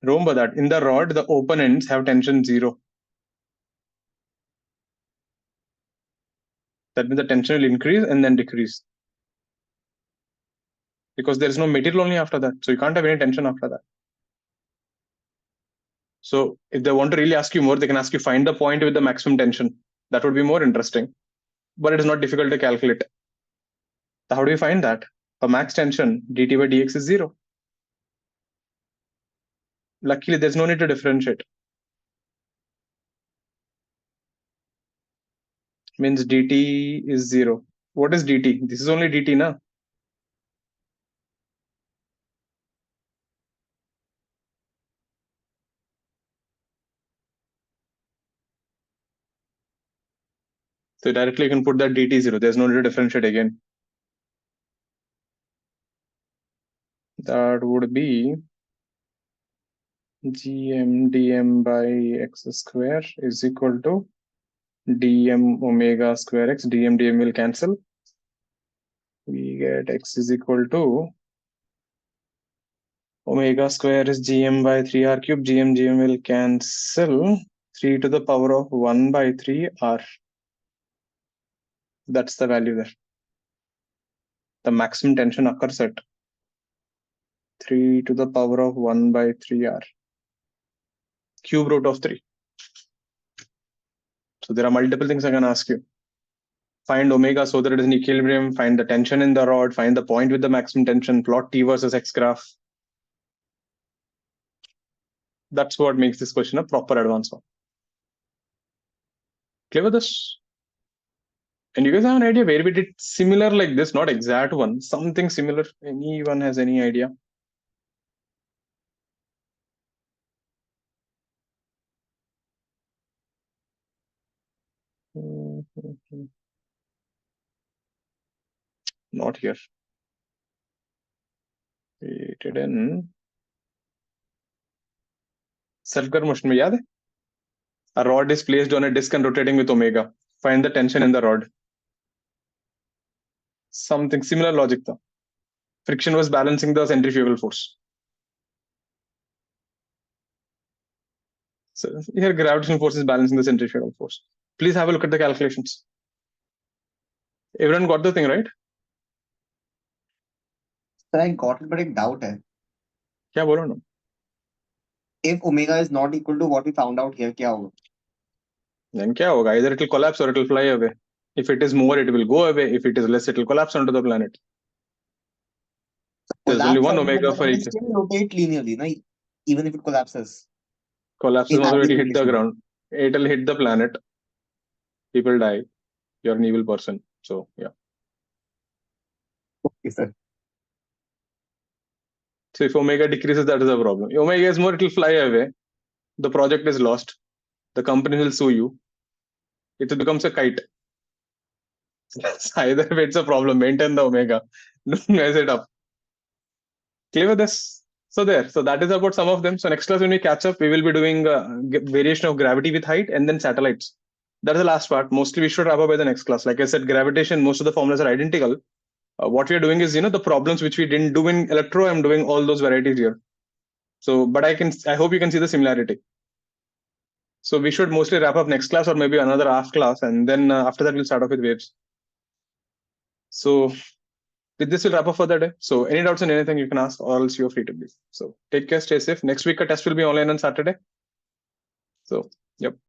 Remember that in the rod, the open ends have tension 0. That means the tension will increase and then decrease. Because there is no material only after that. So you can't have any tension after that. So if they want to really ask you more, they can ask you find the point with the maximum tension. That would be more interesting. But it is not difficult to calculate. So how do you find that? For max tension, dt by dx is 0. Luckily, there's no need to differentiate. Means dt is 0. What is dt? This is only dt, na? So directly you can put that dt 0. There's no need to differentiate again. That would be gm dm by x square is equal to dm omega square x. Dm dm will cancel. We get x is equal to omega square is gm by 3r cube. Gm will cancel. 3 to the power of 1 by 3r. That's the value there. The maximum tension occurs at 3 to the power of 1 by 3r. Cube root of 3. So there are multiple things I can ask you. Find omega so that it is in equilibrium, find the tension in the rod, find the point with the maximum tension, plot t versus x graph. That's what makes this question a proper advanced one. Clear with this? And you guys have an idea where we did similar like this, not exact one, something similar. Anyone has any idea? Not here. We did in circular motion में याद है? A rod is placed on a disc and rotating with omega. Find the tension in the rod. Something similar logic though. Friction was balancing the centrifugal force. So here gravitational force is balancing the centrifugal force. Please have a look at the calculations. Everyone got the thing right? Sir, I got it, but एक doubt है. क्या बोलो ना? If omega is not equal to what we found out here, क्या होगा? Then क्या होगा? Either it will collapse or it will fly away. If it is more, it will go away. If it is less, it will collapse onto the planet. There's only one omega for each. It will still rotate linearly, no? Even if it collapses. Collapses, In also it will ideal hit the condition. ground. It will hit the planet. People die. You're an evil person. So yeah. Okay, sir. So if omega decreases, that is a problem. If omega is more, it will fly away. The project is lost. The company will sue you. It becomes a kite. Either way, it's a problem. Maintain the omega. Don't mess it up. Clear with this? So there. So that is about some of them. So next class when we catch up, we will be doing variation of gravity with height and then satellites. That's the last part. Mostly we should wrap up by the next class. Like I said, gravitation, most of the formulas are identical. What we are doing is, the problems which we didn't do in electro, I'm doing all those varieties here. So, but I hope you can see the similarity. So we should mostly wrap up next class or maybe another half class. And then after that, we'll start off with waves. So with this, we'll wrap up for the day. So any doubts on anything you can ask, or else you're free to leave. So take care, stay safe. Next week, a test will be online on Saturday. So, yep.